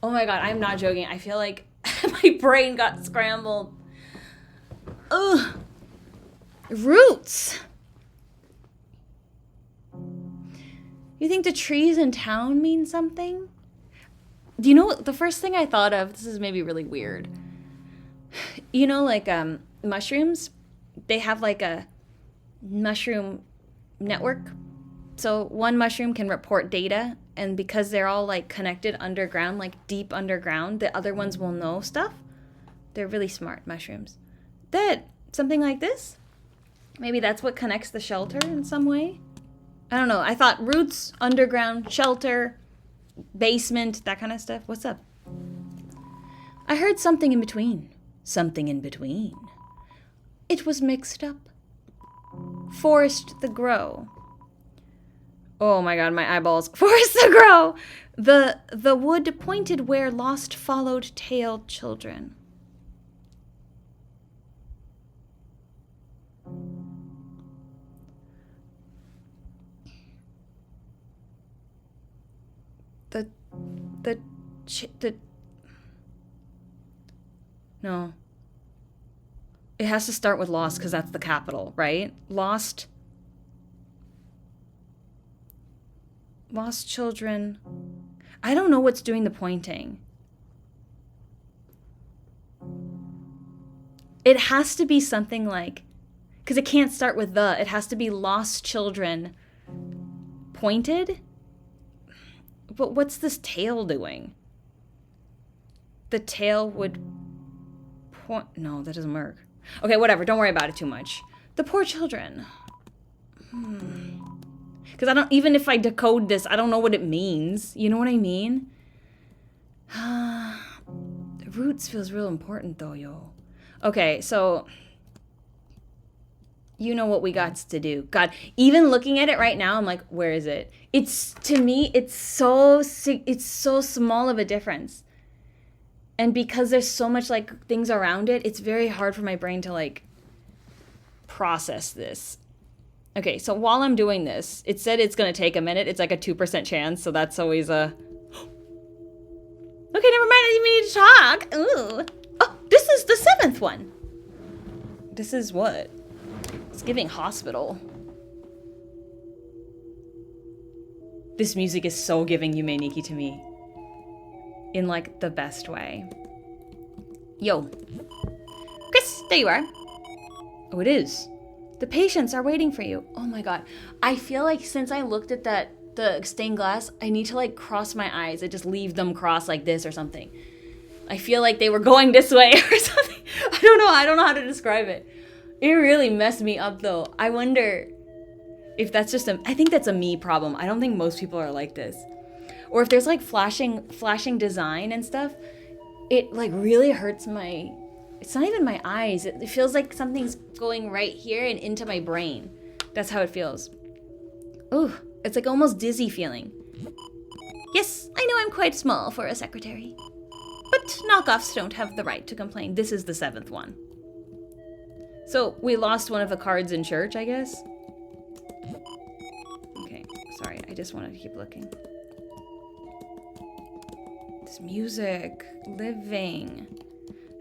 S1: Oh my god, I'm not joking. I feel like my brain got scrambled. Ugh. Roots. You think the trees in town mean something? Do you know the first thing I thought of? This is maybe really weird. You know, like mushrooms? They have like a mushroom network. So one mushroom can report data, and because they're all like connected underground, like deep underground, the other ones will know stuff. They're really smart mushrooms. That something like this? Maybe that's what connects the shelter in some way? I don't know. I thought roots, underground, shelter, basement, that kind of stuff. What's up? I heard something in between. Something in between. It was mixed up. Forest the grow. Oh my god, my eyeballs. Forest the grow! The wood pointed where lost followed tailed children. No. It has to start with lost because that's the capital, right? Lost children. I don't know what's doing the pointing. It has to be something like, because it can't start with the, it has to be lost children pointed. But what's this tail doing? The tail would point, no, that doesn't work. Okay, whatever, don't worry about it too much. The poor children. Because I don't, even if I decode this, I don't know what it means. You know what I mean? The roots feels real important though, yo. Okay, so you know what we got to do. God, even looking at it right now, I'm like, where is it? It's, to me, it's so small of a difference. And because there's so much like things around it, it's very hard for my brain to like process this. Okay, so while I'm doing this, it said it's going to take a minute. It's like a 2% chance, so that's always a... Okay, never mind, I didn't even need to talk. Ooh. Oh, this is the 7th one. This is what? It's giving hospital. This music is so giving Yume Nikki to me. In, like, the best way. Yo. Chris, there you are. Oh, it is. The patients are waiting for you. Oh my god. I feel like since I looked at the stained glass, I need to, like, cross my eyes. I just leave them crossed like this or something. I feel like they were going this way or something. I don't know how to describe it. It really messed me up, though. I wonder if that's just I think that's a me problem. I don't think most people are like this. Or if there's, like, flashing design and stuff, it, like, really hurts my... It's not even my eyes. It feels like something's going right here and into my brain. That's how it feels. Ooh, it's like almost dizzy feeling. Yes, I know I'm quite small for a secretary. But knockoffs don't have the right to complain. This is the 7th one. So, we lost one of the cards in church, I guess? Okay, sorry, I just wanted to keep looking. This music, living.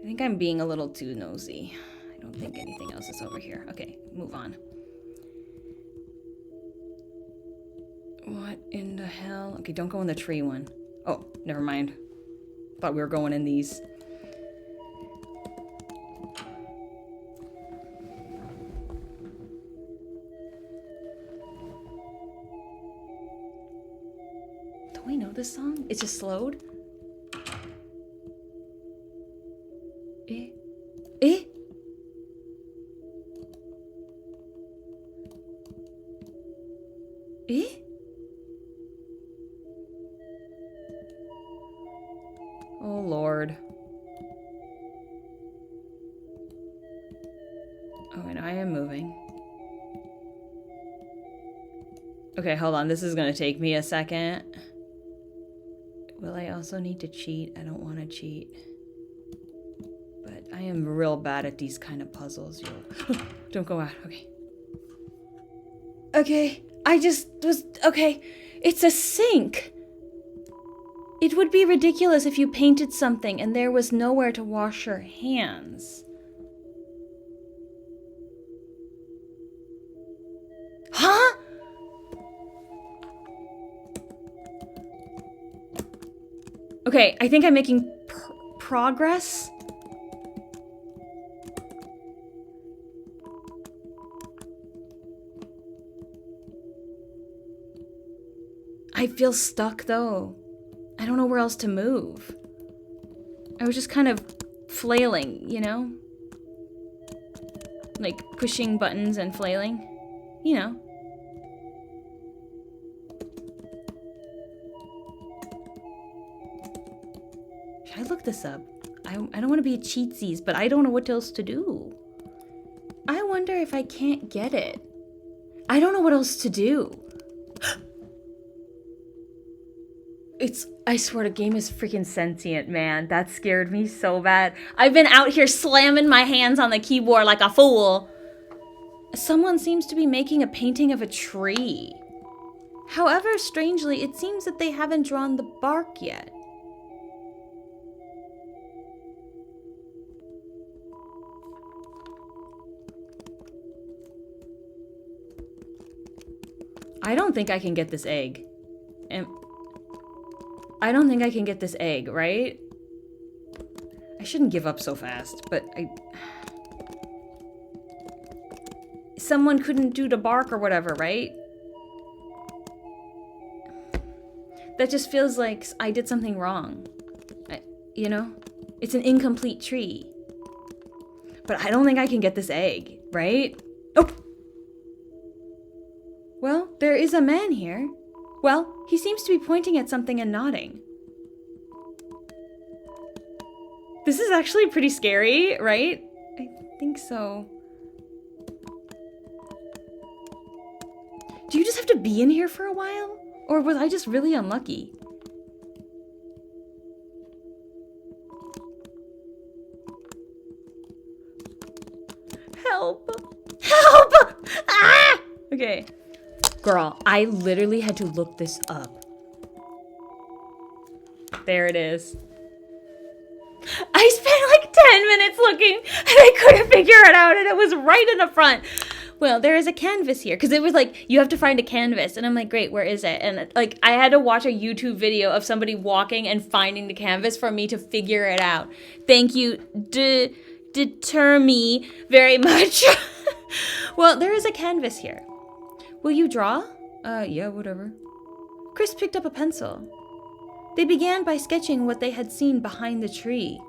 S1: I think I'm being a little too nosy. I don't think anything else is over here. Okay, move on. What in the hell? Okay, don't go in the tree one. Oh, never mind. Thought we were going in these. Don't we know this song? It's just slowed? Eh? Eh? Oh, Lord. Oh, and I am moving. Okay, hold on. This is gonna take me a second. Will I also need to cheat? I don't want to cheat. But I am real bad at these kind of puzzles, yo. Don't go out. Okay. Okay. Okay. It's a sink. It would be ridiculous if you painted something and there was nowhere to wash your hands. Huh? Okay, I think I'm making progress. I feel stuck, though. I don't know where else to move. I was just kind of flailing, you know? Like, pushing buttons and flailing. You know. Should I look this up? I don't want to be a cheatsies, but I don't know what else to do. I wonder if I can't get it. I don't know what else to do. I swear the game is freaking sentient, man. That scared me so bad. I've been out here slamming my hands on the keyboard like a fool. Someone seems to be making a painting of a tree. However, strangely, it seems that they haven't drawn the bark yet. I don't think I can get this egg. I don't think I can get this egg, right? I shouldn't give up so fast, but someone couldn't do the bark or whatever, right? That just feels like I did something wrong. You know? It's an incomplete tree. But I don't think I can get this egg, right? Oh! Well, there is a man here. Well, he seems to be pointing at something and nodding. This is actually pretty scary, right? I think so. Do you just have to be in here for a while? Or was I just really unlucky? Help! Help! Ah! Okay. Girl, I literally had to look this up. There it is. I spent like 10 minutes looking and I couldn't figure it out and it was right in the front. Well, there is a canvas here. Because it was like, you have to find a canvas. And I'm like, great, where is it? And like, I had to watch a YouTube video of somebody walking and finding the canvas for me to figure it out. Thank you, deter me very much. Well, there is a canvas here. Will you draw? Yeah, whatever. Chris picked up a pencil. They began by sketching what they had seen behind the tree.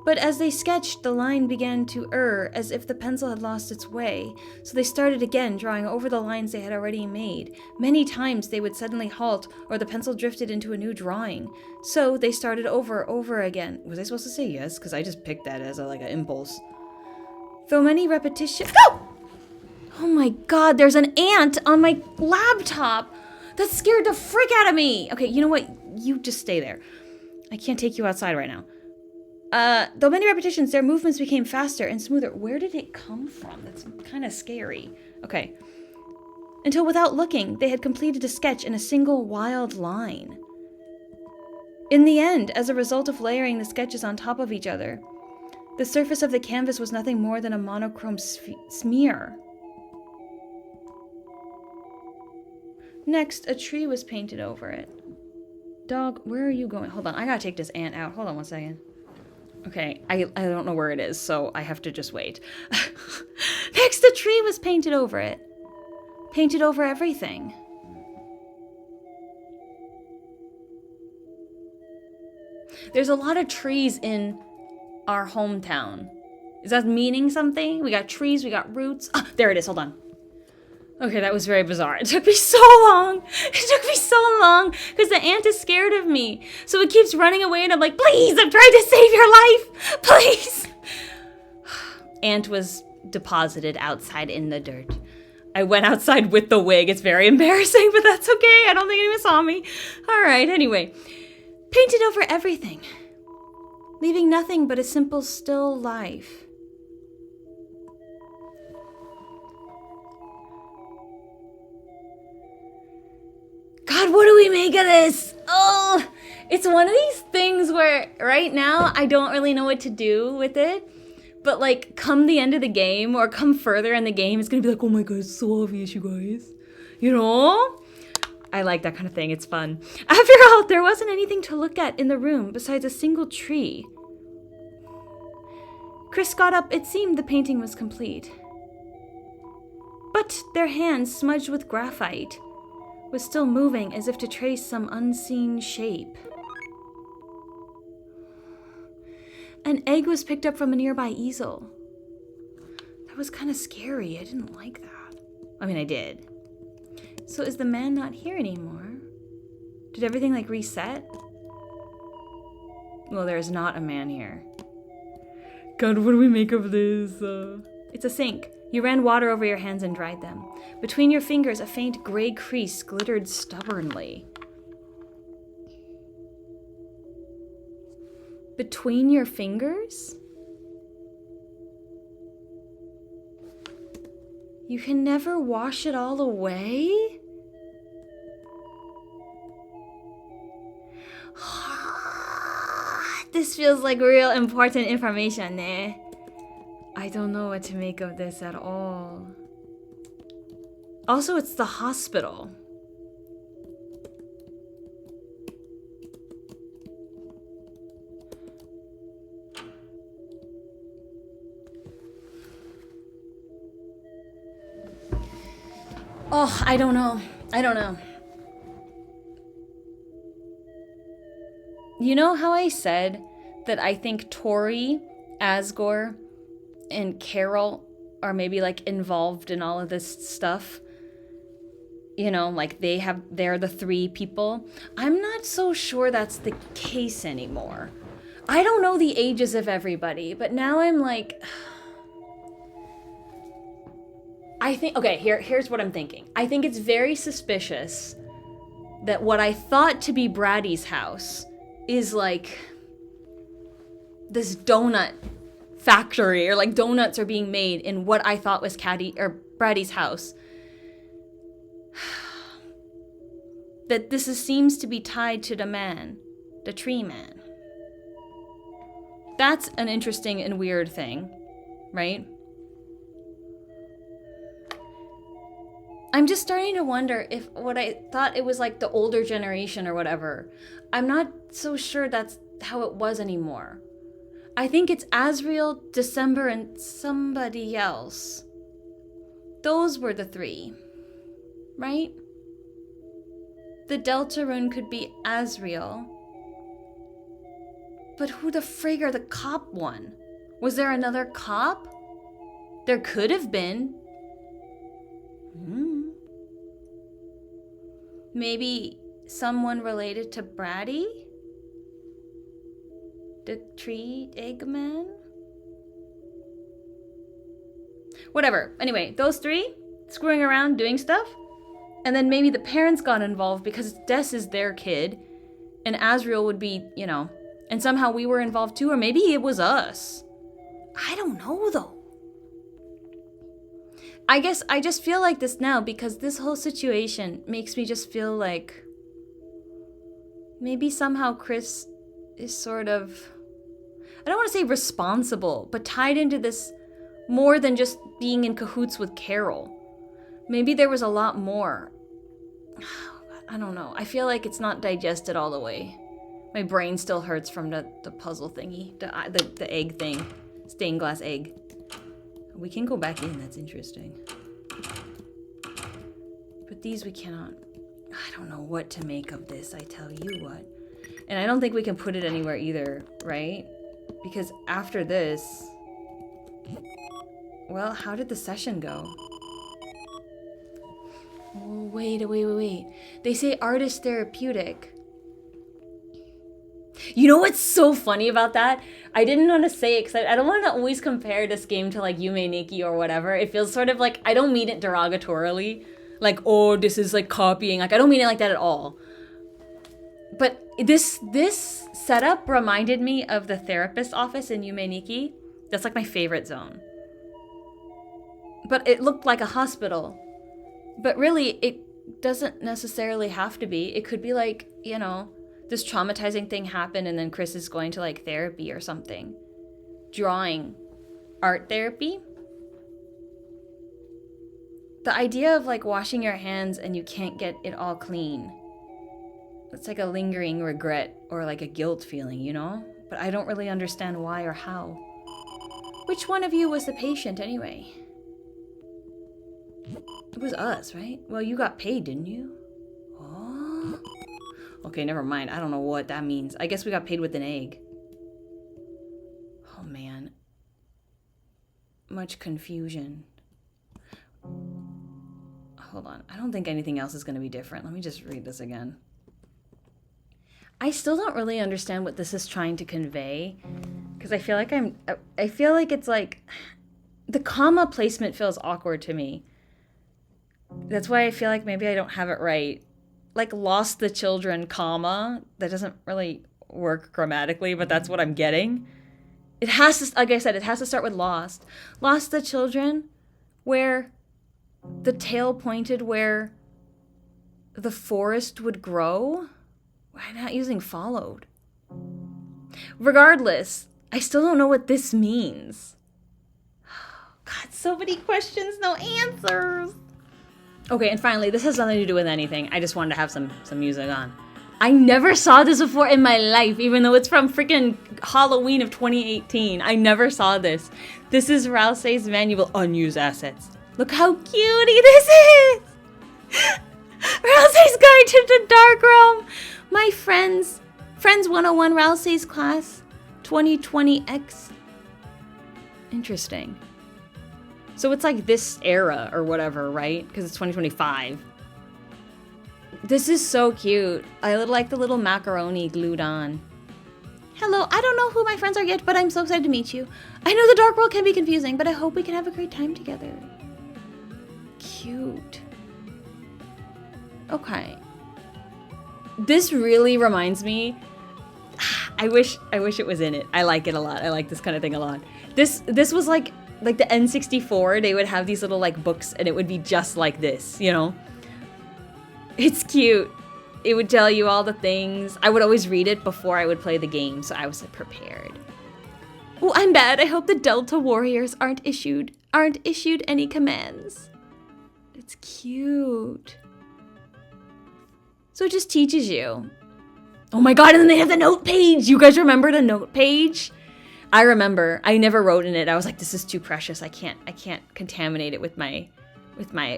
S1: But as they sketched, the line began to err as if the pencil had lost its way, so they started again, drawing over the lines they had already made. Many times they would suddenly halt, or the pencil drifted into a new drawing. So they started over again. Was I supposed to say yes? Because I just picked that as like an impulse. Though many repetitions... Oh! Oh my god, there's an ant on my laptop! That scared the frick out of me! Okay, you know what? You just stay there. I can't take you outside right now. Though many repetitions, their movements became faster and smoother. Where did it come from? That's kind of scary. Okay. Until without looking, they had completed a sketch in a single wild line. In the end, as a result of layering the sketches on top of each other, the surface of the canvas was nothing more than a monochrome smear. Next, a tree was painted over it. Dog, where are you going? Hold on, I gotta take this ant out. Hold on one second. Okay, I don't know where it is, so I have to just wait. Next, a tree was painted over it. Painted over everything. There's a lot of trees in our hometown. Is that meaning something? We got trees, we got roots. Ah, there it is, hold on. Okay, that was very bizarre. It took me so long. It took me so long because the ant is scared of me. So it keeps running away and I'm like, please, I'm trying to save your life. Please. Ant was deposited outside in the dirt. I went outside with the wig. It's very embarrassing, but that's okay. I don't think anyone saw me. All right, anyway. Painted over everything, leaving nothing but a simple still life. God, what do we make of this? Oh, it's one of these things where right now I don't really know what to do with it. But like come the end of the game or come further in the game, it's going to be like, oh my God, it's so obvious, you guys. You know? I like that kind of thing. It's fun. After all, there wasn't anything to look at in the room besides a single tree. Chris got up. It seemed the painting was complete. But their hands, smudged with graphite, was still moving as if to trace some unseen shape. An egg was picked up from a nearby easel. That was kind of scary. I didn't like that. I mean, I did. So is the man not here anymore? Did everything like reset? Well, there is not a man here. God, what do we make of this? It's a sink. You ran water over your hands and dried them. Between your fingers, a faint gray crease glittered stubbornly. Between your fingers? You can never wash it all away? This feels like real important information, eh? I don't know what to make of this at all. Also, it's the hospital. Oh, I don't know. I don't know. You know how I said that I think Tori, Asgore, and Carol are maybe like involved in all of this stuff? You know, like they're the three people. I'm not so sure that's the case anymore. I don't know the ages of everybody, but now I'm like, I think, okay, here's what I'm thinking. I think it's very suspicious that what I thought to be Brady's house is like this donut factory, or like donuts are being made in what I thought was Brady's house. That this seems to be tied to the tree man. That's an interesting and weird thing, right? I'm just starting to wonder if what I thought it was like the older generation or whatever. I'm not so sure that's how it was anymore. I think it's Asriel, December, and somebody else. Those were the three, right? The Deltarune could be Asriel. But who the frig are the cop one? Was there another cop? There could have been. Maybe someone related to Bratty? The tree Eggman? Whatever. Anyway, those three screwing around doing stuff. And then maybe the parents got involved because Des is their kid. And Asriel would be, you know, and somehow we were involved too. Or maybe it was us. I don't know though. I guess I just feel like this now because this whole situation makes me just feel like maybe somehow Chris is sort of, I don't want to say responsible, but tied into this more than just being in cahoots with Carol. Maybe there was a lot more. I don't know. I feel like it's not digested all the way. My brain still hurts from the puzzle thingy, the egg thing, stained glass egg. We can go back in, that's interesting. But these we cannot. I don't know what to make of this, I tell you what. And I don't think we can put it anywhere either, right? Because after this... Well, how did the session go? Oh, wait. They say artist therapeutic. You know what's so funny about that? I didn't want to say it because I don't want to always compare this game to like Yume Nikki or whatever. It feels sort of like, I don't mean it derogatorily. Like, oh, this is like copying. Like, I don't mean it like that at all. But this setup reminded me of the therapist office in Yume Nikki. That's like my favorite zone. But it looked like a hospital. But really, it doesn't necessarily have to be. It could be like, you know, this traumatizing thing happened and then Chris is going to like therapy or something. Drawing. Art therapy. The idea of like washing your hands and you can't get it all clean. It's like a lingering regret or like a guilt feeling, you know? But I don't really understand why or how. Which one of you was the patient anyway? It was us, right? Well, you got paid, didn't you? Oh. Okay, never mind. I don't know what that means. I guess we got paid with an egg. Oh, man. Much confusion. Hold on. I don't think anything else is going to be different. Let me just read this again. I still don't really understand what this is trying to convey. Because I feel like it's like... The comma placement feels awkward to me. That's why I feel like maybe I don't have it right. Like, lost the children, comma. That doesn't really work grammatically, but that's what I'm getting. It has to, like I said, it has to start with lost. Lost the children, where the tail pointed where the forest would grow? Why not using followed? Regardless, I still don't know what this means. God, so many questions, no answers. Okay, and finally, this has nothing to do with anything. I just wanted to have some music on. I never saw this before in my life, even though it's from freaking Halloween of 2018. I never saw this. This is Rousey's Manual Unused Assets. Look how cutie this is! Rousey's Guide to the Dark Realm! My Friends 101 Rousey's Class 2020X. Interesting. So it's like this era or whatever, right? Because it's 2025. This is so cute. I like the little macaroni glued on. Hello, I don't know who my friends are yet, but I'm so excited to meet you. I know the dark world can be confusing, but I hope we can have a great time together. Cute. Okay. This really reminds me... I wish it was in it. I like it a lot. I like this kind of thing a lot. This was like the N64, they would have these little like books and it would be just like this, you know? It's cute. It would tell you all the things. I would always read it before I would play the game, so I was prepared. Oh, I'm bad. I hope the Delta Warriors aren't issued any commands. That's cute. So it just teaches you. Oh my god, and then they have the note page. You guys remember the note page? I remember. I never wrote in it. I was like, this is too precious. I can't contaminate it with my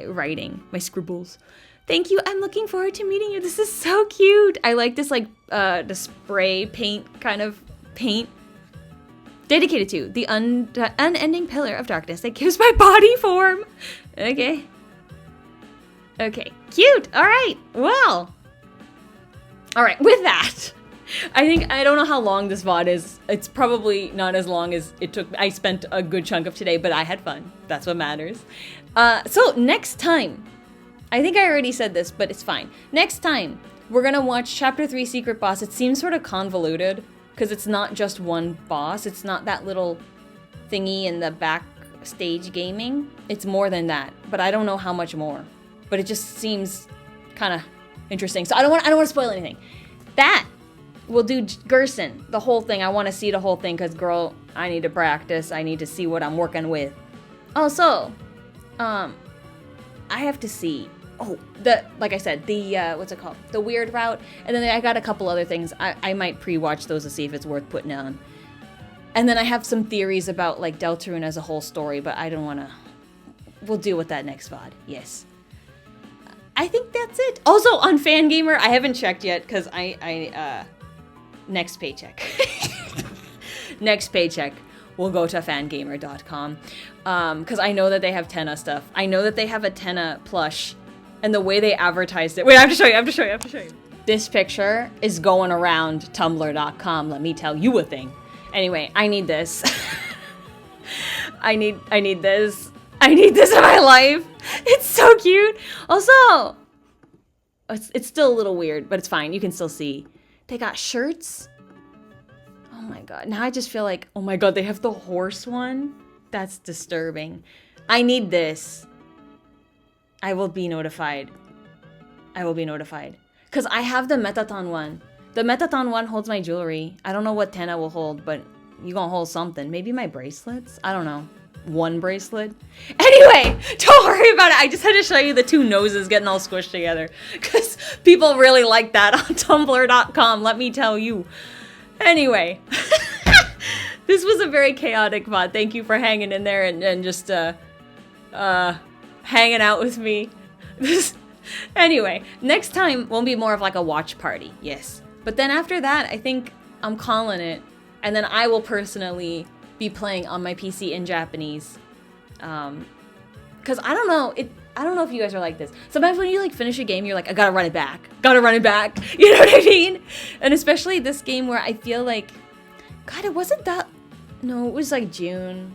S1: writing, my scribbles. Thank you. I'm looking forward to meeting you. This is so cute. I like this like the spray paint kind of paint. Dedicated to the unending pillar of darkness that gives my body form. Okay. Okay. Cute. All right. Well. All right. With that, I don't know how long this VOD is. It's probably not as long as it took. I spent a good chunk of today, but I had fun. That's what matters. So next time, I think I already said this, but it's fine. Next time, we're gonna watch Chapter 3 Secret Boss. It seems sort of convoluted, because it's not just one boss. It's not that little thingy in the backstage gaming. It's more than that, but I don't know how much more. But it just seems kind of interesting. So I don't want to spoil anything. That we'll do Gerson, the whole thing. I want to see the whole thing because, girl, I need to practice. I need to see what I'm working with. Also, I have to see. Oh, like I said, the what's it called? The weird route. And then I got a couple other things. I might pre-watch those to see if it's worth putting on. And then I have some theories about like Deltarune as a whole story, but I don't want to. We'll deal with that next VOD. Yes. I think that's it. Also on Fangamer, I haven't checked yet because next paycheck. Next paycheck. We'll go to fangamer.com because I know that they have Tenna stuff. I know that they have a Tenna plush. And the way they advertised it. Wait, I have to show you. This picture is going around tumblr.com. Let me tell you a thing. Anyway, I need this. I need this. I need this in my life. It's so cute. Also, it's still a little weird, but it's fine. You can still see. They got shirts. Oh my god. Now I just feel like, oh my god, they have the horse one. That's disturbing. I need this. I will be notified. Because I have the Metaton one. The Metaton one holds my jewelry. I don't know what Tenna will hold, but you gonna hold something. Maybe my bracelets? I don't know. One bracelet? Anyway, don't worry about it. I just had to show you the two noses getting all squished together. Because people really like that on tumblr.com, let me tell you. Anyway. This was a very chaotic VOD. Thank you for hanging in there and just, hanging out with me. Anyway, next time won't be more of like a watch party, yes. But then after that, I think I'm calling it. And then I will personally be playing on my PC in Japanese. Because I don't know if you guys are like this. Sometimes when you like finish a game, you're like, I gotta run it back. You know what I mean? And especially this game where I feel like, God, it wasn't that, no, it was like June.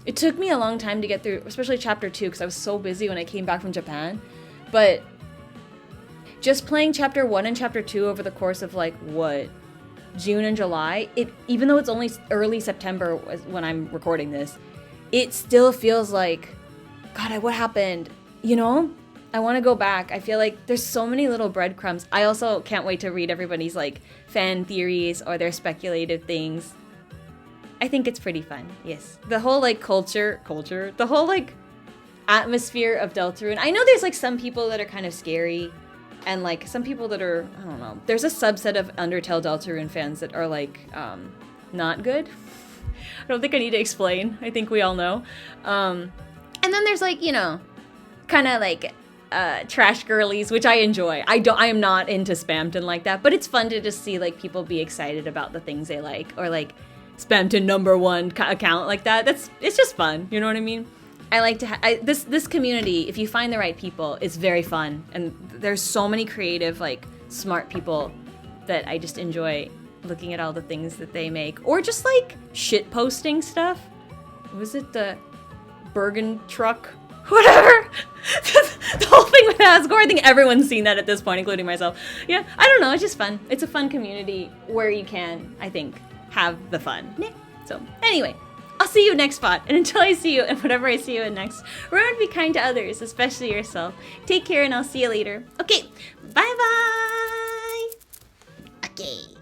S1: It took me a long time to get through, especially Chapter 2, because I was so busy when I came back from Japan. But just playing Chapter 1 and Chapter 2 over the course of, like, what, June and July, even though it's only early September when I'm recording this, it still feels like, God, what happened? You know? I want to go back. I feel like there's so many little breadcrumbs. I also can't wait to read everybody's, like, fan theories or their speculative things. I think it's pretty fun, yes. The whole, like, culture, the whole, like, atmosphere of Deltarune. I know there's, like, some people that are kind of scary, and, like, some people that are, I don't know. There's a subset of Undertale Deltarune fans that are, like, not good. I don't think I need to explain. I think we all know. And then there's, like, you know, kind of, like, trash girlies, which I enjoy. I am not into Spamton like that, but it's fun to just see, like, people be excited about the things they like, or, like, Spamton #1 account like that. It's just fun. You know what I mean? I like to this community, if you find the right people, it's very fun. And there's so many creative, like, smart people that I just enjoy looking at all the things that they make. Or just, like, shit posting stuff. Was it the Bergen truck? Whatever. The whole thing with Asgore, I think everyone's seen that at this point, including myself. Yeah, I don't know. It's just fun. It's a fun community where you can, I think, have the fun. Yeah. So, anyway, I'll see you next spot. And until I see you, and whatever I see you in next, remember to be kind to others, especially yourself. Take care, and I'll see you later. Okay, bye-bye. Okay.